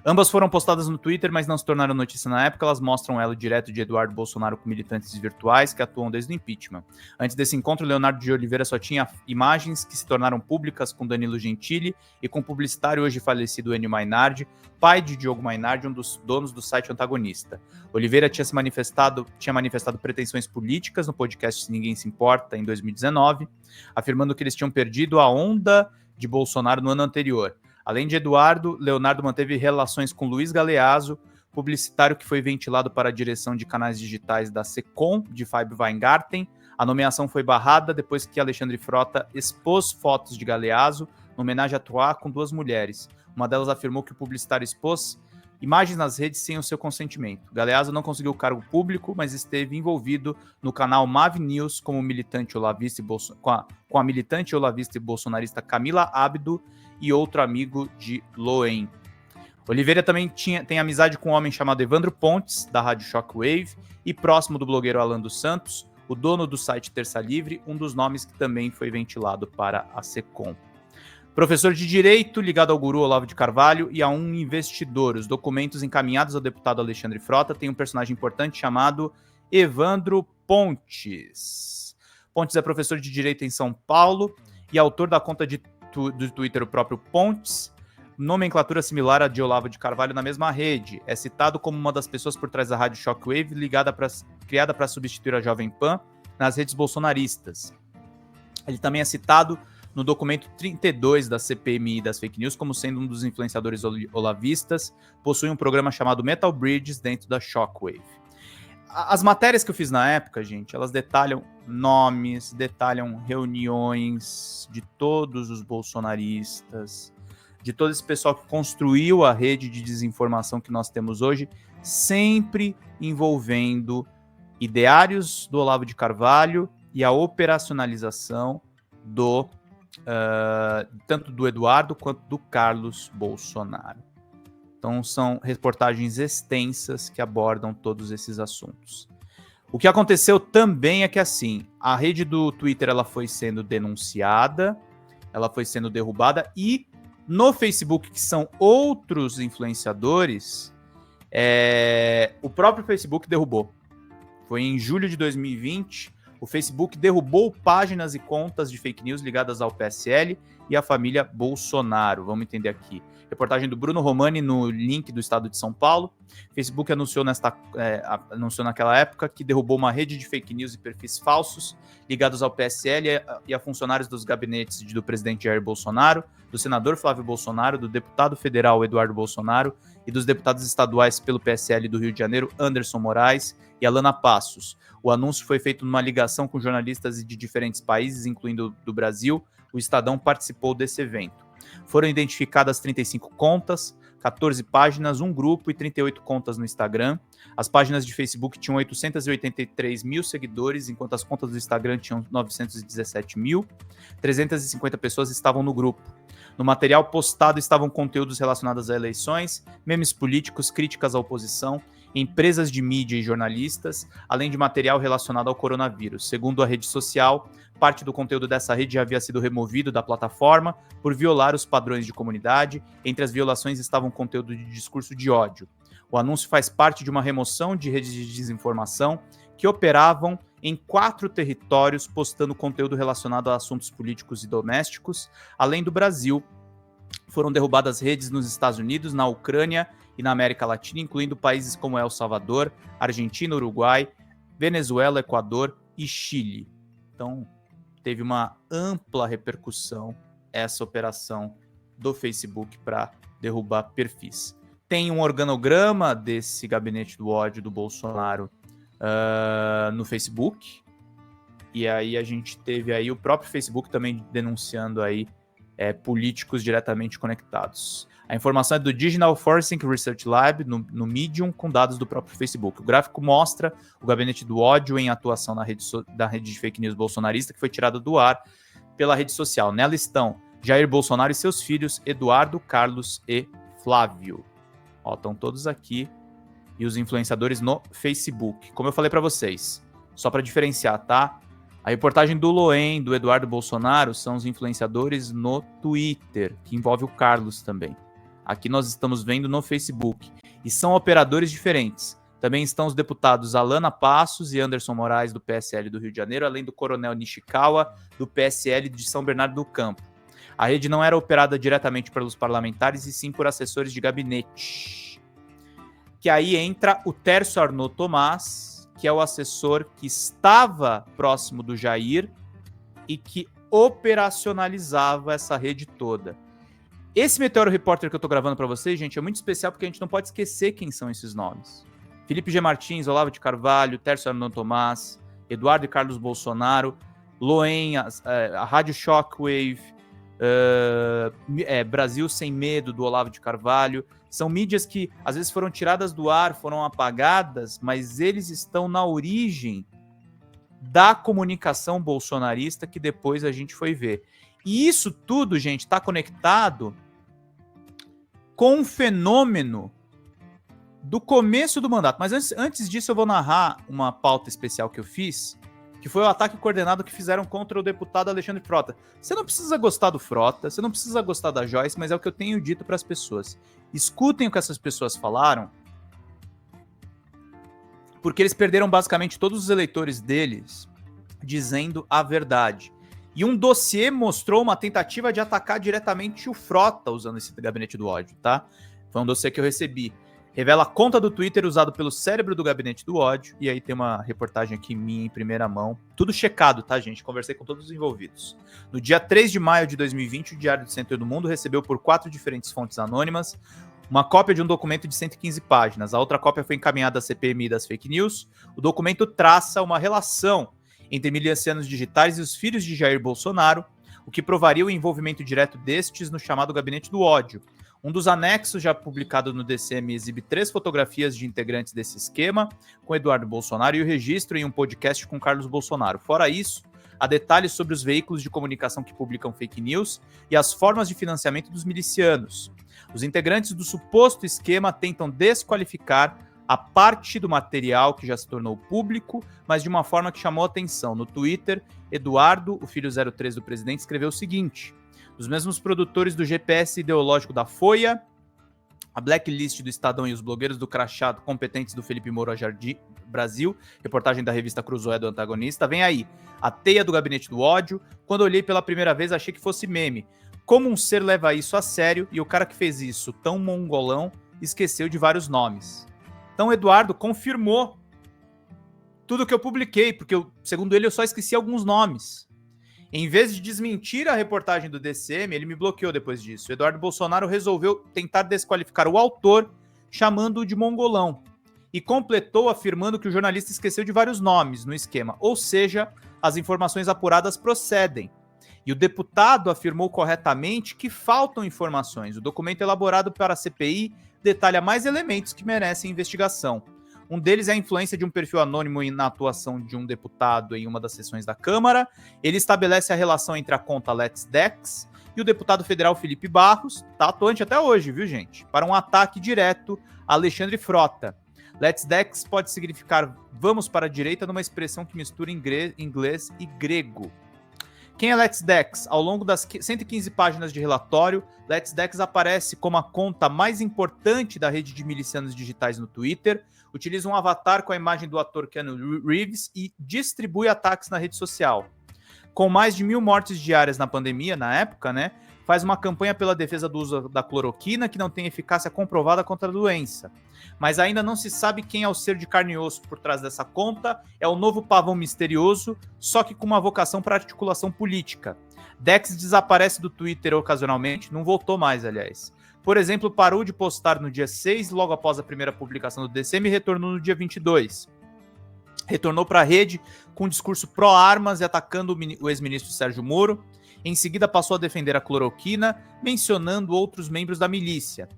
Ambas foram postadas no Twitter, mas não se tornaram notícia na época. Elas mostram um elo direto de Eduardo Bolsonaro com militantes virtuais que atuam desde o impeachment. Antes desse encontro, Leonardo de Oliveira só tinha imagens que se tornaram públicas com Danilo Gentili e com o publicitário hoje falecido Enio Mainardi, pai de Diogo Mainardi, um dos donos do site Antagonista. Oliveira tinha manifestado pretensões políticas no podcast Se Ninguém Se Importa, em 2019, afirmando que eles tinham perdido a onda de Bolsonaro no ano anterior. Além de Eduardo, Leonardo manteve relações com Luiz Galeazzo, publicitário que foi ventilado para a direção de canais digitais da Secom, de Fábio Weingarten. A nomeação foi barrada depois que Alexandre Frota expôs fotos de Galeazzo no homenagem a Troá com 2 mulheres. Uma delas afirmou que o publicitário expôs imagens nas redes sem o seu consentimento. Galeazzo não conseguiu cargo público, mas esteve envolvido no canal Mav News como militante olavista com a militante olavista e bolsonarista Camila Abdo e outro amigo de Loen. Oliveira também tem amizade com um homem chamado Evandro Pontes, da Rádio Shockwave, e próximo do blogueiro Alan dos Santos, o dono do site Terça Livre, um dos nomes que também foi ventilado para a Secom. Professor de Direito, ligado ao guru Olavo de Carvalho e a um investidor. Os documentos encaminhados ao deputado Alexandre Frota têm um personagem importante chamado Evandro Pontes. Pontes é professor de Direito em São Paulo e autor da conta do Twitter, o próprio Pontes, nomenclatura similar à de Olavo de Carvalho na mesma rede. É citado como uma das pessoas por trás da Rádio Shockwave, criada para substituir a Jovem Pan nas redes bolsonaristas. Ele também é citado no documento 32 da CPMI das fake news como sendo um dos influenciadores olavistas. Possui um programa chamado Metal Bridges dentro da Shockwave. As matérias que eu fiz na época, gente, elas detalham nomes, detalham reuniões de todos os bolsonaristas, de todo esse pessoal que construiu a rede de desinformação que nós temos hoje, sempre envolvendo ideários do Olavo de Carvalho e a operacionalização tanto do Eduardo quanto do Carlos Bolsonaro. Então são reportagens extensas que abordam todos esses assuntos. O que aconteceu também é que, assim, a rede do Twitter ela foi sendo denunciada, ela foi sendo derrubada, e no Facebook, que são outros influenciadores, o próprio Facebook derrubou. Foi em julho de 2020, o Facebook derrubou páginas e contas de fake news ligadas ao PSL e à família Bolsonaro. Vamos entender aqui. Reportagem do Bruno Romani no link do Estado de São Paulo. Facebook anunciou naquela época que derrubou uma rede de fake news e perfis falsos ligados ao PSL e a funcionários dos gabinetes do presidente Jair Bolsonaro, do senador Flávio Bolsonaro, do deputado federal Eduardo Bolsonaro e dos deputados estaduais pelo PSL do Rio de Janeiro, Anderson Moraes e Alana Passos. O anúncio foi feito numa ligação com jornalistas de diferentes países, incluindo do Brasil. O Estadão participou desse evento. Foram identificadas 35 contas, 14 páginas, um grupo e 38 contas no Instagram. As páginas de Facebook tinham 883 mil seguidores, enquanto as contas do Instagram tinham 917 mil. 350 pessoas estavam no grupo. No material postado estavam conteúdos relacionados a eleições, memes políticos, críticas à oposição empresas de mídia e jornalistas, além de material relacionado ao coronavírus. Segundo a rede social, parte do conteúdo dessa rede já havia sido removido da plataforma por violar os padrões de comunidade. Entre as violações estavam conteúdo de discurso de ódio. O anúncio faz parte de uma remoção de redes de desinformação que operavam em 4 territórios, postando conteúdo relacionado a assuntos políticos e domésticos. Além do Brasil, foram derrubadas redes nos Estados Unidos, na Ucrânia e na América Latina, incluindo países como El Salvador, Argentina, Uruguai, Venezuela, Equador e Chile. Então, teve uma ampla repercussão essa operação do Facebook para derrubar perfis. Tem um organograma desse gabinete do ódio do Bolsonaro no Facebook, e aí a gente teve aí o próprio Facebook também denunciando aí políticos diretamente conectados. A informação é do Digital Forensic Research Lab, no Medium, com dados do próprio Facebook. O gráfico mostra o gabinete do ódio em atuação da rede de fake news bolsonarista, que foi tirada do ar pela rede social. Nela estão Jair Bolsonaro e seus filhos, Eduardo, Carlos e Flávio. Ó, estão todos aqui. E os influenciadores no Facebook. Como eu falei para vocês, só para diferenciar, tá? A reportagem do Loen, do Eduardo Bolsonaro, são os influenciadores no Twitter, que envolve o Carlos também. Aqui nós estamos vendo no Facebook. E são operadores diferentes. Também estão os deputados Alana Passos e Anderson Moraes, do PSL do Rio de Janeiro, além do coronel Nishikawa, do PSL de São Bernardo do Campo. A rede não era operada diretamente pelos parlamentares, e sim por assessores de gabinete. Que aí entra o Tércio Arnaud Tomás, que é o assessor que estava próximo do Jair e que operacionalizava essa rede toda. Esse Meteoro Repórter que eu tô gravando para vocês, gente, é muito especial porque a gente não pode esquecer quem são esses nomes. Felipe G. Martins, Olavo de Carvalho, Tércio Arnaud Tomás, Eduardo e Carlos Bolsonaro, Loen, a Rádio Shockwave, Brasil Sem Medo, do Olavo de Carvalho. São mídias que às vezes foram tiradas do ar, foram apagadas, mas eles estão na origem da comunicação bolsonarista que depois a gente foi ver. E isso tudo, gente, está conectado com um fenômeno do começo do mandato. Mas antes disso eu vou narrar uma pauta especial que eu fiz, que foi o ataque coordenado que fizeram contra o deputado Alexandre Frota. Você não precisa gostar do Frota, você não precisa gostar da Joyce, mas é o que eu tenho dito para as pessoas. Escutem o que essas pessoas falaram, porque eles perderam basicamente todos os eleitores deles dizendo a verdade. E um dossiê mostrou uma tentativa de atacar diretamente o Frota usando esse gabinete do ódio, tá? Foi um dossiê que eu recebi. Revela a conta do Twitter usado pelo cérebro do gabinete do ódio. E aí tem uma reportagem aqui minha em primeira mão. Tudo checado, tá, gente? Conversei com todos os envolvidos. No dia 3 de maio de 2020, o Diário do Centro do Mundo recebeu por 4 diferentes fontes anônimas uma cópia de um documento de 115 páginas. A outra cópia foi encaminhada à CPMI das fake news. O documento traça uma relação entre milicianos digitais e os filhos de Jair Bolsonaro, o que provaria o envolvimento direto destes no chamado gabinete do ódio. Um dos anexos já publicado no DCM exibe 3 fotografias de integrantes desse esquema, com Eduardo Bolsonaro, e o registro em um podcast com Carlos Bolsonaro. Fora isso, há detalhes sobre os veículos de comunicação que publicam fake news e as formas de financiamento dos milicianos. Os integrantes do suposto esquema tentam desqualificar a parte do material que já se tornou público, mas de uma forma que chamou atenção. No Twitter, Eduardo, o filho 03 do presidente, escreveu o seguinte: os mesmos produtores do GPS ideológico da Folha, a blacklist do Estadão e os blogueiros do crachado competentes do Felipe Moura Jardim Brasil, reportagem da revista Cruzoé do Antagonista. Vem aí, a teia do gabinete do ódio. Quando olhei pela primeira vez, achei que fosse meme. Como um ser leva isso a sério, e o cara que fez isso, tão mongolão, esqueceu de vários nomes. Então, Eduardo confirmou tudo que eu publiquei, porque, segundo ele, eu só esqueci alguns nomes. Em vez de desmentir a reportagem do DCM, ele me bloqueou depois disso. Eduardo Bolsonaro resolveu tentar desqualificar o autor, chamando-o de mongolão. E completou afirmando que o jornalista esqueceu de vários nomes no esquema. Ou seja, as informações apuradas procedem. E o deputado afirmou corretamente que faltam informações. O documento elaborado para a CPI detalha mais elementos que merecem investigação. Um deles é a influência de um perfil anônimo na atuação de um deputado em uma das sessões da Câmara. Ele estabelece a relação entre a conta Let's Dex e o deputado federal Felipe Barros, tá atuante até hoje, viu, gente? Para um ataque direto a Alexandre Frota. Let's Dex pode significar vamos para a direita numa expressão que mistura inglês e grego. Quem é Let's Dex? Ao longo das 115 páginas de relatório, Let's Dex aparece como a conta mais importante da rede de milicianos digitais no Twitter, utiliza um avatar com a imagem do ator Keanu Reeves e distribui ataques na rede social. Com mais de 1.000 mortes diárias na pandemia, na época, né, faz uma campanha pela defesa do uso da cloroquina, que não tem eficácia comprovada contra a doença. Mas ainda não se sabe quem é o ser de carne e osso por trás dessa conta, é o novo pavão misterioso, só que com uma vocação para articulação política. Dex desaparece do Twitter ocasionalmente, não voltou mais, aliás. Por exemplo, parou de postar no dia 6, logo após a primeira publicação do DCM, e retornou no dia 22. Retornou para a rede com um discurso pró-armas e atacando o ex-ministro Sérgio Moro. Em seguida, passou a defender a cloroquina, mencionando outros membros da milícia.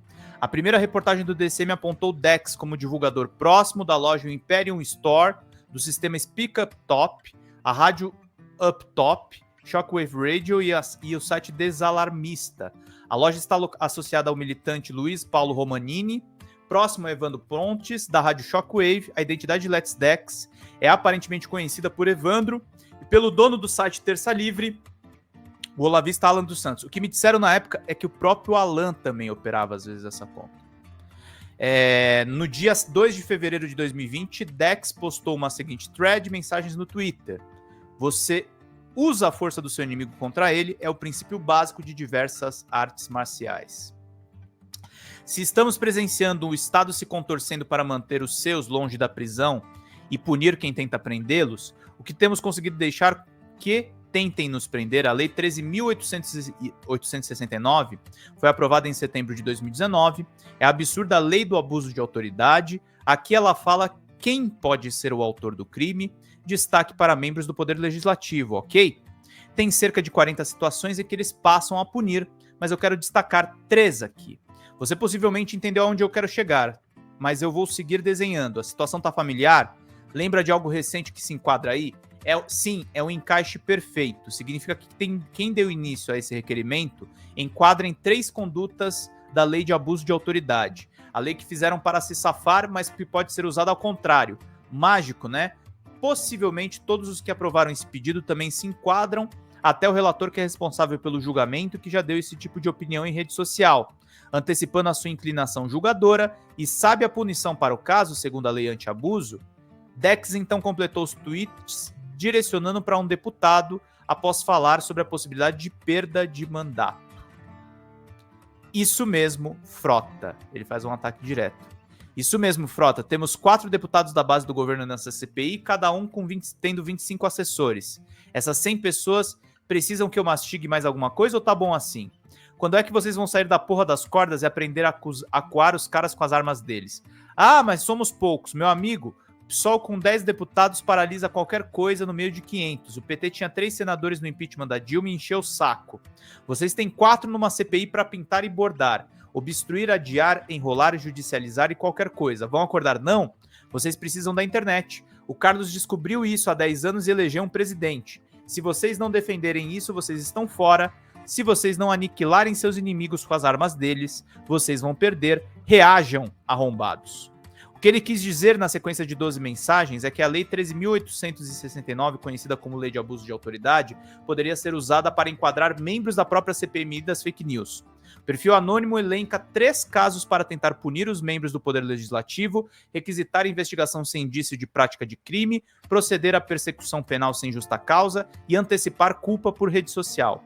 A primeira reportagem do DCM apontou Dex como divulgador próximo da loja Imperium Store, do sistema Speak Up Top, a rádio Up Top, Shockwave Radio e o site Desalarmista. A loja está associada ao militante Luiz Paulo Romanini, próximo a Evandro Pontes, da rádio Shockwave. A identidade de Let's Dex é aparentemente conhecida por Evandro e pelo dono do site Terça Livre, o olavista Alan dos Santos. O que me disseram na época é que o próprio Alan também operava às vezes essa conta. No dia 2 de fevereiro de 2020, Dex postou uma seguinte thread de mensagens no Twitter. Você usa a força do seu inimigo contra ele, é o princípio básico de diversas artes marciais. Se estamos presenciando o Estado se contorcendo para manter os seus longe da prisão e punir quem tenta prendê-los, o que temos conseguido deixar que tentem nos prender, a Lei 13.869 foi aprovada em setembro de 2019, é a absurda lei do abuso de autoridade. Aqui ela fala quem pode ser o autor do crime, destaque para membros do Poder Legislativo, ok? Tem cerca de 40 situações em que eles passam a punir, mas eu quero destacar 3 aqui. Você possivelmente entendeu aonde eu quero chegar, mas eu vou seguir desenhando. A situação tá familiar? Lembra de algo recente que se enquadra aí? Sim, é um encaixe perfeito. Significa que quem deu início a esse requerimento enquadra em 3 condutas da lei de abuso de autoridade. A lei que fizeram para se safar, mas que pode ser usada ao contrário. Mágico, né? Possivelmente todos os que aprovaram esse pedido também se enquadram, até o relator que é responsável pelo julgamento, que já deu esse tipo de opinião em rede social, antecipando a sua inclinação julgadora e sabe a punição para o caso, segundo a lei anti-abuso. Dex então completou os tweets direcionando para um deputado após falar sobre a possibilidade de perda de mandato. Isso mesmo, Frota. Ele faz um ataque direto. Isso mesmo, Frota. Temos 4 deputados da base do governo nessa CPI, cada um tendo 25 assessores. Essas 100 pessoas precisam que eu mastigue mais alguma coisa ou tá bom assim? Quando é que vocês vão sair da porra das cordas e aprender a acuar os caras com as armas deles? Ah, mas somos poucos. Meu amigo, PSOL com 10 deputados paralisa qualquer coisa no meio de 500. O PT tinha 3 senadores no impeachment da Dilma e encheu o saco. Vocês têm 4 numa CPI para pintar e bordar. Obstruir, adiar, enrolar, judicializar e qualquer coisa. Vão acordar não? Vocês precisam da internet. O Carlos descobriu isso há 10 anos e elegeu um presidente. Se vocês não defenderem isso, vocês estão fora. Se vocês não aniquilarem seus inimigos com as armas deles, vocês vão perder. Reajam, arrombados. O que ele quis dizer na sequência de 12 mensagens é que a Lei 13.869, conhecida como Lei de Abuso de Autoridade, poderia ser usada para enquadrar membros da própria CPMI das fake news. O perfil anônimo elenca 3 casos para tentar punir os membros do Poder Legislativo, requisitar investigação sem indício de prática de crime, proceder à persecução penal sem justa causa e antecipar culpa por rede social.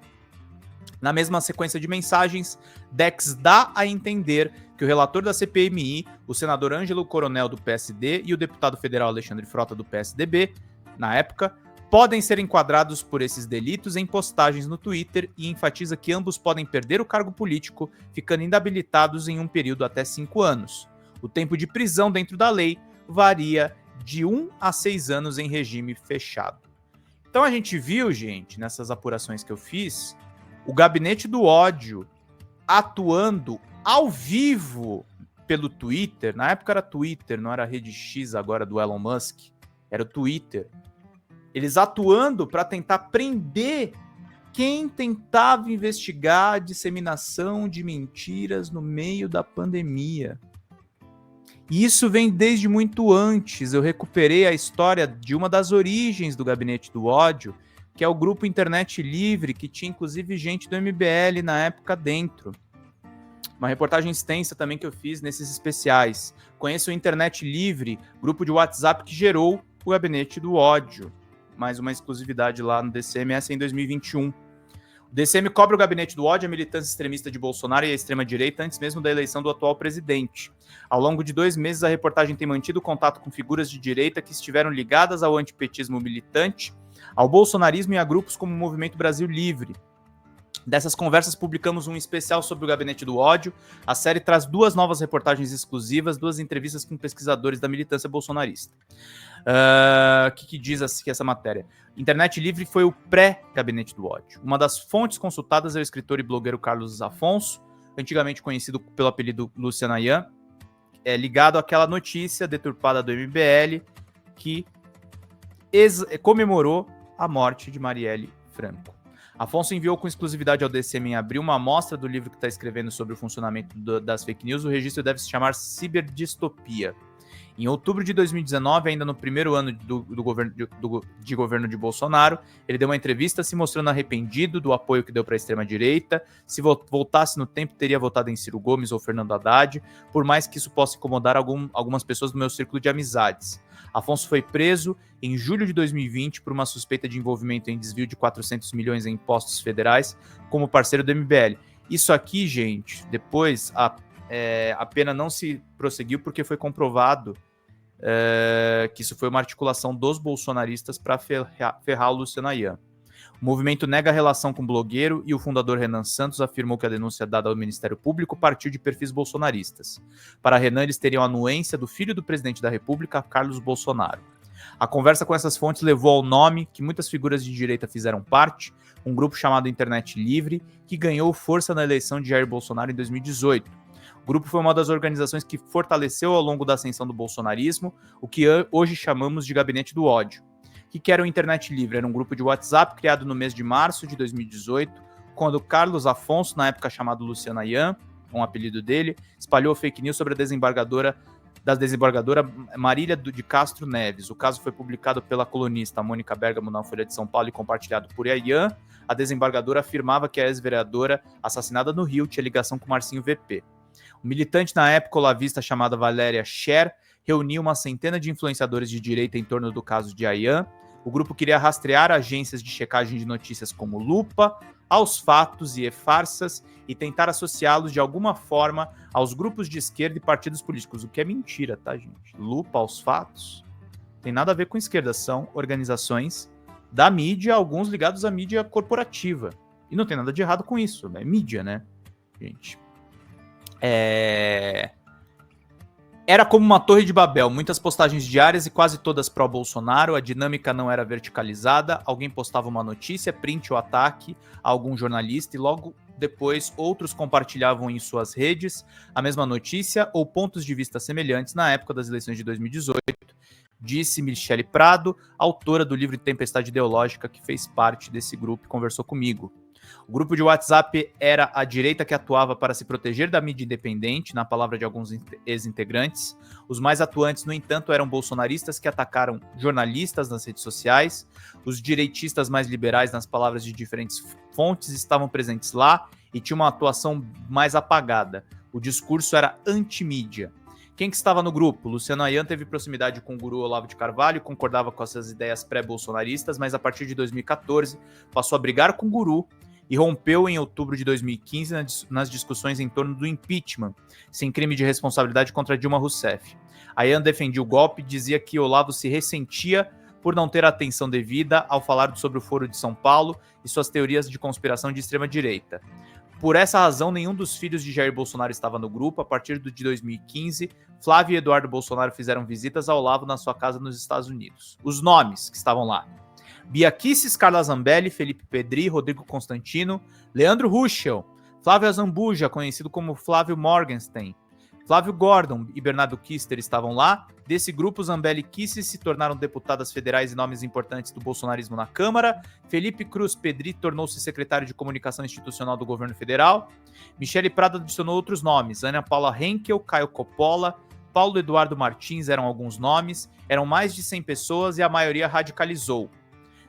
Na mesma sequência de mensagens, Dex dá a entender que o relator da CPMI, o senador Ângelo Coronel do PSD e o deputado federal Alexandre Frota do PSDB, na época, podem ser enquadrados por esses delitos em postagens no Twitter e enfatiza que ambos podem perder o cargo político, ficando inabilitados em um período até 5 anos. O tempo de prisão dentro da lei varia de 1 a 6 anos em regime fechado. Então a gente viu, gente, nessas apurações que eu fiz, o gabinete do ódio atuando ao vivo pelo Twitter. Na época era Twitter, não era a rede X agora do Elon Musk, era o Twitter. Eles atuando para tentar prender quem tentava investigar a disseminação de mentiras no meio da pandemia. E isso vem desde muito antes. Eu recuperei a história de uma das origens do Gabinete do Ódio, que é o grupo Internet Livre, que tinha inclusive gente do MBL na época dentro. Uma reportagem extensa também que eu fiz nesses especiais. Conheço o Internet Livre, grupo de WhatsApp que gerou o Gabinete do Ódio. Mais uma exclusividade lá no DCM, essa em 2021. O DCM cobre o Gabinete do Ódio, a militância extremista de Bolsonaro e a extrema-direita antes mesmo da eleição do atual presidente. Ao longo de 2 meses, a reportagem tem mantido contato com figuras de direita que estiveram ligadas ao antipetismo militante, ao bolsonarismo e a grupos como o Movimento Brasil Livre. Dessas conversas, publicamos um especial sobre o Gabinete do Ódio. A série traz 2 novas reportagens exclusivas, 2 entrevistas com pesquisadores da militância bolsonarista. O que diz aqui essa matéria? Internet Livre foi o pré-Gabinete do Ódio. Uma das fontes consultadas é o escritor e blogueiro Carlos Afonso, antigamente conhecido pelo apelido Luciano Ayan, ligado àquela notícia deturpada do MBL que comemorou a morte de Marielle Franco. Afonso enviou com exclusividade ao DCM em abril uma amostra do livro que está escrevendo sobre o funcionamento das fake news. O registro deve se chamar Ciberdistopia. Em outubro de 2019, ainda no primeiro ano de governo de Bolsonaro, ele deu uma entrevista se mostrando arrependido do apoio que deu para a extrema-direita. Se voltasse no tempo, teria votado em Ciro Gomes ou Fernando Haddad, por mais que isso possa incomodar algumas pessoas do meu círculo de amizades. Afonso foi preso em julho de 2020 por uma suspeita de envolvimento em desvio de 400 milhões em impostos federais como parceiro do MBL. Isso aqui, gente, depois a pena não se prosseguiu porque foi comprovado que isso foi uma articulação dos bolsonaristas para ferrar o Luciano Ayan. O movimento nega a relação com o blogueiro e o fundador Renan Santos afirmou que a denúncia dada ao Ministério Público partiu de perfis bolsonaristas. Para Renan, eles teriam a anuência do filho do presidente da República, Carlos Bolsonaro. A conversa com essas fontes levou ao nome que muitas figuras de direita fizeram parte, um grupo chamado Internet Livre, que ganhou força na eleição de Jair Bolsonaro em 2018. O grupo foi uma das organizações que fortaleceu ao longo da ascensão do bolsonarismo o que hoje chamamos de Gabinete do Ódio. O que era o Internet Livre? Era um grupo de WhatsApp criado no mês de março de 2018, quando Carlos Afonso, na época chamado Luciano Ayan, um apelido dele, espalhou fake news sobre a desembargadora Marília de Castro Neves. O caso foi publicado pela colunista Mônica Bergamo na Folha de São Paulo e compartilhado por Ayan. A desembargadora afirmava que a ex-vereadora assassinada no Rio tinha ligação com Marcinho VP. O militante na época olavista chamada Valéria Scher reuniu uma centena de influenciadores de direita em torno do caso de Ayan. O grupo queria rastrear agências de checagem de notícias como Lupa, Aos Fatos e E-Farsas e tentar associá-los de alguma forma aos grupos de esquerda e partidos políticos, o que é mentira, tá, gente? Lupa, Aos Fatos, tem nada a ver com esquerda, são organizações da mídia, alguns ligados à mídia corporativa. E não tem nada de errado com isso, é mídia, né, gente? Era como uma torre de Babel, muitas postagens diárias e quase todas pró-Bolsonaro, a dinâmica não era verticalizada, alguém postava uma notícia, print ou ataque a algum jornalista e logo depois outros compartilhavam em suas redes a mesma notícia ou pontos de vista semelhantes na época das eleições de 2018, disse Michele Prado, autora do livro Tempestade Ideológica, que fez parte desse grupo e conversou comigo. O grupo de WhatsApp era a direita que atuava para se proteger da mídia independente, na palavra de alguns ex-integrantes. Os mais atuantes, no entanto, eram bolsonaristas que atacaram jornalistas nas redes sociais. Os direitistas mais liberais, nas palavras de diferentes fontes, estavam presentes lá e tinha uma atuação mais apagada. O discurso era anti-mídia. Quem que estava no grupo? Luciano Ayan teve proximidade com o guru Olavo de Carvalho, concordava com essas ideias pré-bolsonaristas, mas a partir de 2014 passou a brigar com o guru e rompeu em outubro de 2015 nas discussões em torno do impeachment, sem crime de responsabilidade contra Dilma Rousseff. Ayan defendia o golpe e dizia que Olavo se ressentia por não ter a atenção devida ao falar sobre o Foro de São Paulo e suas teorias de conspiração de extrema-direita. Por essa razão, nenhum dos filhos de Jair Bolsonaro estava no grupo. A partir de 2015, Flávio e Eduardo Bolsonaro fizeram visitas ao Olavo na sua casa nos Estados Unidos. Os nomes que estavam lá: Bia Kicis, Carla Zambelli, Felipe Pedri, Rodrigo Constantino, Leandro Ruschel, Flávio Azambuja, conhecido como Flávio Morgenstern, Flávio Gordon e Bernardo Kister estavam lá. Desse grupo, Zambelli e Kicis se tornaram deputadas federais e nomes importantes do bolsonarismo na Câmara. Felipe Cruz Pedri tornou-se secretário de Comunicação Institucional do governo federal. Michele Prado adicionou outros nomes: Ana Paula Henkel, Caio Coppola, Paulo Eduardo Martins eram alguns nomes, eram mais de 100 pessoas e a maioria radicalizou.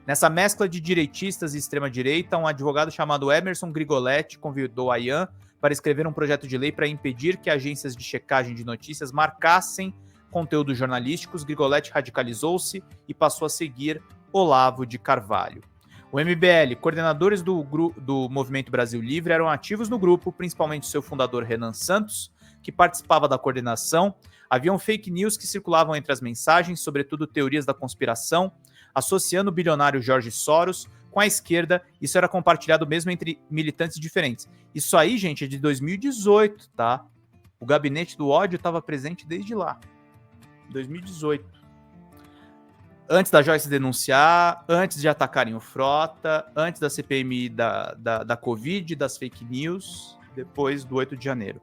Nessa mescla de direitistas e extrema-direita, um advogado chamado Emerson Grigoletti convidou a Ian para escrever um projeto de lei para impedir que agências de checagem de notícias marcassem conteúdos jornalísticos. Grigoletti radicalizou-se e passou a seguir Olavo de Carvalho. O MBL, coordenadores do Movimento Brasil Livre, eram ativos no grupo, principalmente seu fundador Renan Santos, que participava da coordenação. Haviam fake news que circulavam entre as mensagens, sobretudo teorias da conspiração, associando o bilionário Jorge Soros com a esquerda. Isso era compartilhado mesmo entre militantes diferentes. Isso aí, gente, é de 2018, tá? O gabinete do ódio estava presente desde lá. 2018. Antes da Joyce denunciar, antes de atacarem o Frota, antes da CPMI da Covid, das fake news, depois do 8 de janeiro.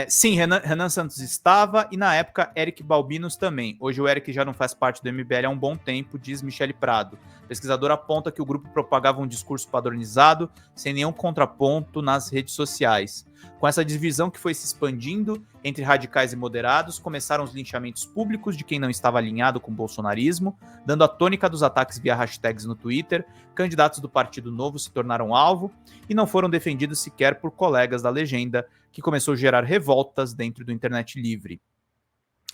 Sim, Renan Santos estava, e na época Eric Balbinos também. Hoje o Eric já não faz parte do MBL há um bom tempo, diz Michele Prado. O pesquisador aponta que o grupo propagava um discurso padronizado, sem nenhum contraponto nas redes sociais. Com essa divisão que foi se expandindo entre radicais e moderados, começaram os linchamentos públicos de quem não estava alinhado com o bolsonarismo, dando a tônica dos ataques via hashtags no Twitter. Candidatos do Partido Novo se tornaram alvo e não foram defendidos sequer por colegas da legenda, que começou a gerar revoltas dentro do internet livre.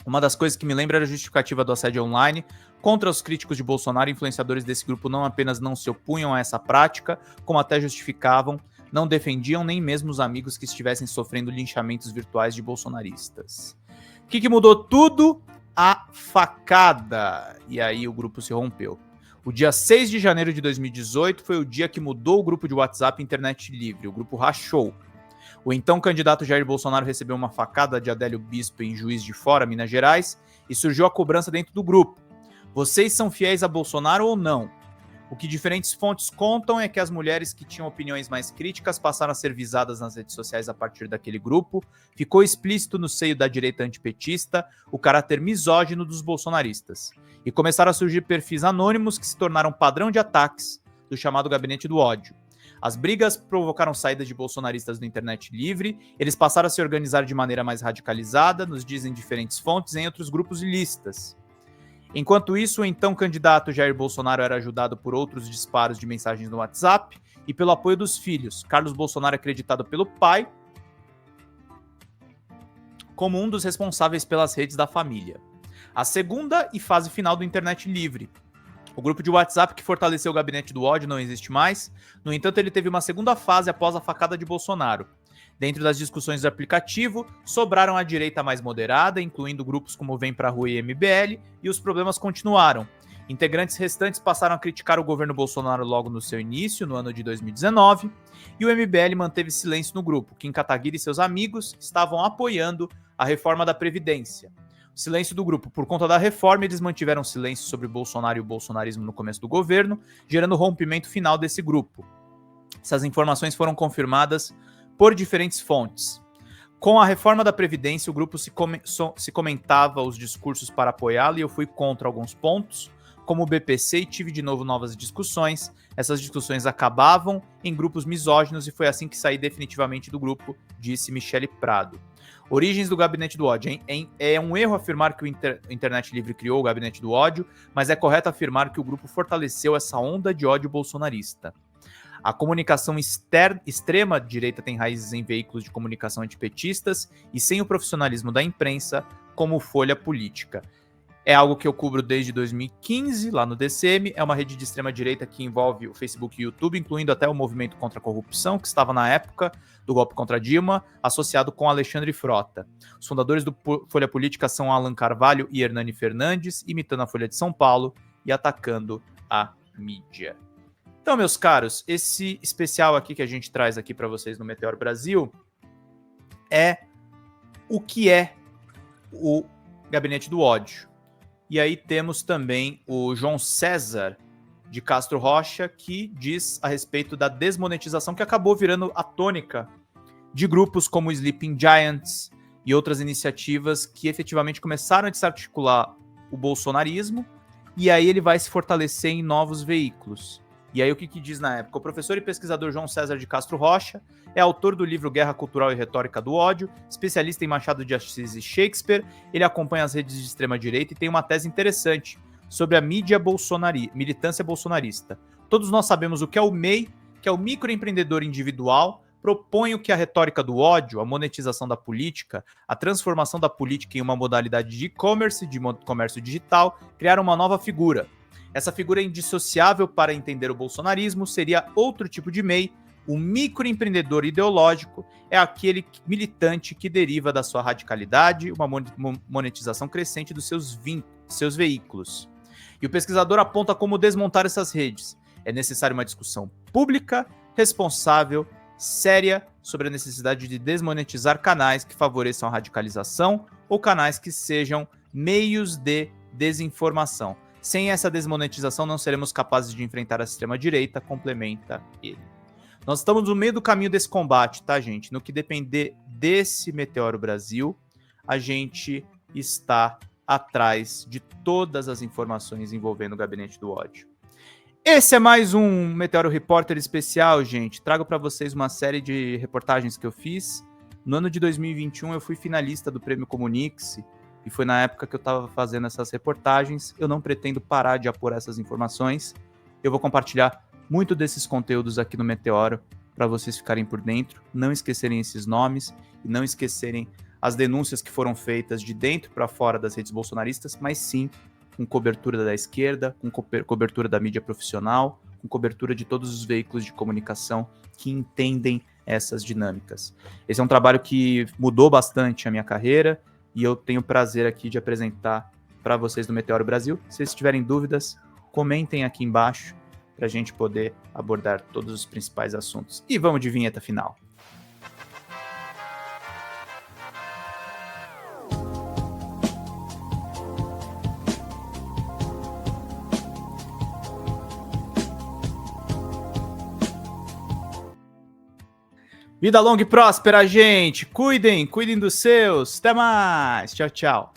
Uma das coisas que me lembra era a justificativa do assédio online contra os críticos de Bolsonaro. Influenciadores desse grupo não apenas não se opunham a essa prática, como até justificavam, não defendiam nem mesmo os amigos que estivessem sofrendo linchamentos virtuais de bolsonaristas. O que mudou tudo? A facada. E aí o grupo se rompeu. O dia 6 de janeiro de 2018 foi o dia que mudou o grupo de WhatsApp Internet Livre. O grupo rachou. O então candidato Jair Bolsonaro recebeu uma facada de Adélio Bispo em Juiz de Fora, Minas Gerais, e surgiu a cobrança dentro do grupo. Vocês são fiéis a Bolsonaro ou não? O que diferentes fontes contam é que as mulheres que tinham opiniões mais críticas passaram a ser visadas nas redes sociais a partir daquele grupo. Ficou explícito no seio da direita antipetista o caráter misógino dos bolsonaristas. E começaram a surgir perfis anônimos que se tornaram padrão de ataques do chamado Gabinete do Ódio. As brigas provocaram saídas de bolsonaristas no internet livre, eles passaram a se organizar de maneira mais radicalizada, nos dizem diferentes fontes, em outros grupos e listas. Enquanto isso, o então candidato Jair Bolsonaro era ajudado por outros disparos de mensagens no WhatsApp e pelo apoio dos filhos. Carlos Bolsonaro é acreditado pelo pai como um dos responsáveis pelas redes da família. A segunda e fase final do internet livre. O grupo de WhatsApp que fortaleceu o Gabinete do Ódio não existe mais. No entanto, ele teve uma segunda fase após a facada de Bolsonaro. Dentro das discussões do aplicativo, sobraram a direita mais moderada, incluindo grupos como Vem Pra Rua e MBL, e os problemas continuaram. Integrantes restantes passaram a criticar o governo Bolsonaro logo no seu início, no ano de 2019, e o MBL manteve silêncio no grupo. Kim Kataguiri e seus amigos estavam apoiando a reforma da Previdência. Silêncio do grupo. Por conta da reforma, eles mantiveram silêncio sobre Bolsonaro e o bolsonarismo no começo do governo, gerando o rompimento final desse grupo. Essas informações foram confirmadas por diferentes fontes. Com a reforma da Previdência, o grupo se comentava os discursos para apoiá-lo e eu fui contra alguns pontos, como o BPC, e tive de novo novas discussões. Essas discussões acabavam em grupos misóginos e foi assim que saí definitivamente do grupo, disse Michele Prado. Origens do Gabinete do Ódio. É um erro afirmar que o Internet Livre criou o Gabinete do Ódio, mas é correto afirmar que o grupo fortaleceu essa onda de ódio bolsonarista. A comunicação extrema-direita tem raízes em veículos de comunicação antipetistas e sem o profissionalismo da imprensa, como Folha Política. É algo que eu cubro desde 2015, lá no DCM. É uma rede de extrema-direita que envolve o Facebook e o YouTube, incluindo até o Movimento contra a Corrupção, que estava na época do golpe contra Dilma, associado com Alexandre Frota. Os fundadores do Folha Política são Alan Carvalho e Hernani Fernandes, imitando a Folha de São Paulo e atacando a mídia. Então, meus caros, esse especial aqui que a gente traz aqui para vocês no Meteoro Brasil é o que é o Gabinete do Ódio. E aí temos também o João César de Castro Rocha, que diz a respeito da desmonetização que acabou virando a tônica de grupos como Sleeping Giants e outras iniciativas que efetivamente começaram a desarticular o bolsonarismo, e aí ele vai se fortalecer em novos veículos. E aí o que diz na época? O professor e pesquisador João César de Castro Rocha é autor do livro Guerra Cultural e Retórica do Ódio, especialista em Machado de Assis e Shakespeare, ele acompanha as redes de extrema-direita e tem uma tese interessante sobre a militância bolsonarista. Todos nós sabemos o que é o MEI, que é o microempreendedor individual. Proponho que a retórica do ódio, a monetização da política, a transformação da política em uma modalidade de e-commerce, de comércio digital, criar uma nova figura. Essa figura é indissociável para entender o bolsonarismo, seria outro tipo de MEI. O microempreendedor ideológico é aquele militante que deriva da sua radicalidade, uma monetização crescente dos seus veículos. E o pesquisador aponta como desmontar essas redes. É necessária uma discussão pública, responsável, séria sobre a necessidade de desmonetizar canais que favoreçam a radicalização ou canais que sejam meios de desinformação. Sem essa desmonetização não seremos capazes de enfrentar a extrema-direita, complementa ele. Nós estamos no meio do caminho desse combate, tá, gente? No que depender desse Meteoro Brasil, a gente está atrás de todas as informações envolvendo o Gabinete do Ódio. Esse é mais um Meteoro Repórter especial, gente. Trago para vocês uma série de reportagens que eu fiz. No ano de 2021 eu fui finalista do Prêmio Comunique-se e foi na época que eu estava fazendo essas reportagens. Eu não pretendo parar de apurar essas informações. Eu vou compartilhar muito desses conteúdos aqui no Meteoro para vocês ficarem por dentro, não esquecerem esses nomes e não esquecerem as denúncias que foram feitas de dentro para fora das redes bolsonaristas, mas sim com cobertura da esquerda, com cobertura da mídia profissional, com cobertura de todos os veículos de comunicação que entendem essas dinâmicas. Esse é um trabalho que mudou bastante a minha carreira e eu tenho o prazer aqui de apresentar para vocês do Meteoro Brasil. Se vocês tiverem dúvidas, comentem aqui embaixo para a gente poder abordar todos os principais assuntos. E vamos de vinheta final. Vida longa e próspera, gente. Cuidem dos seus. Até mais. Tchau, tchau.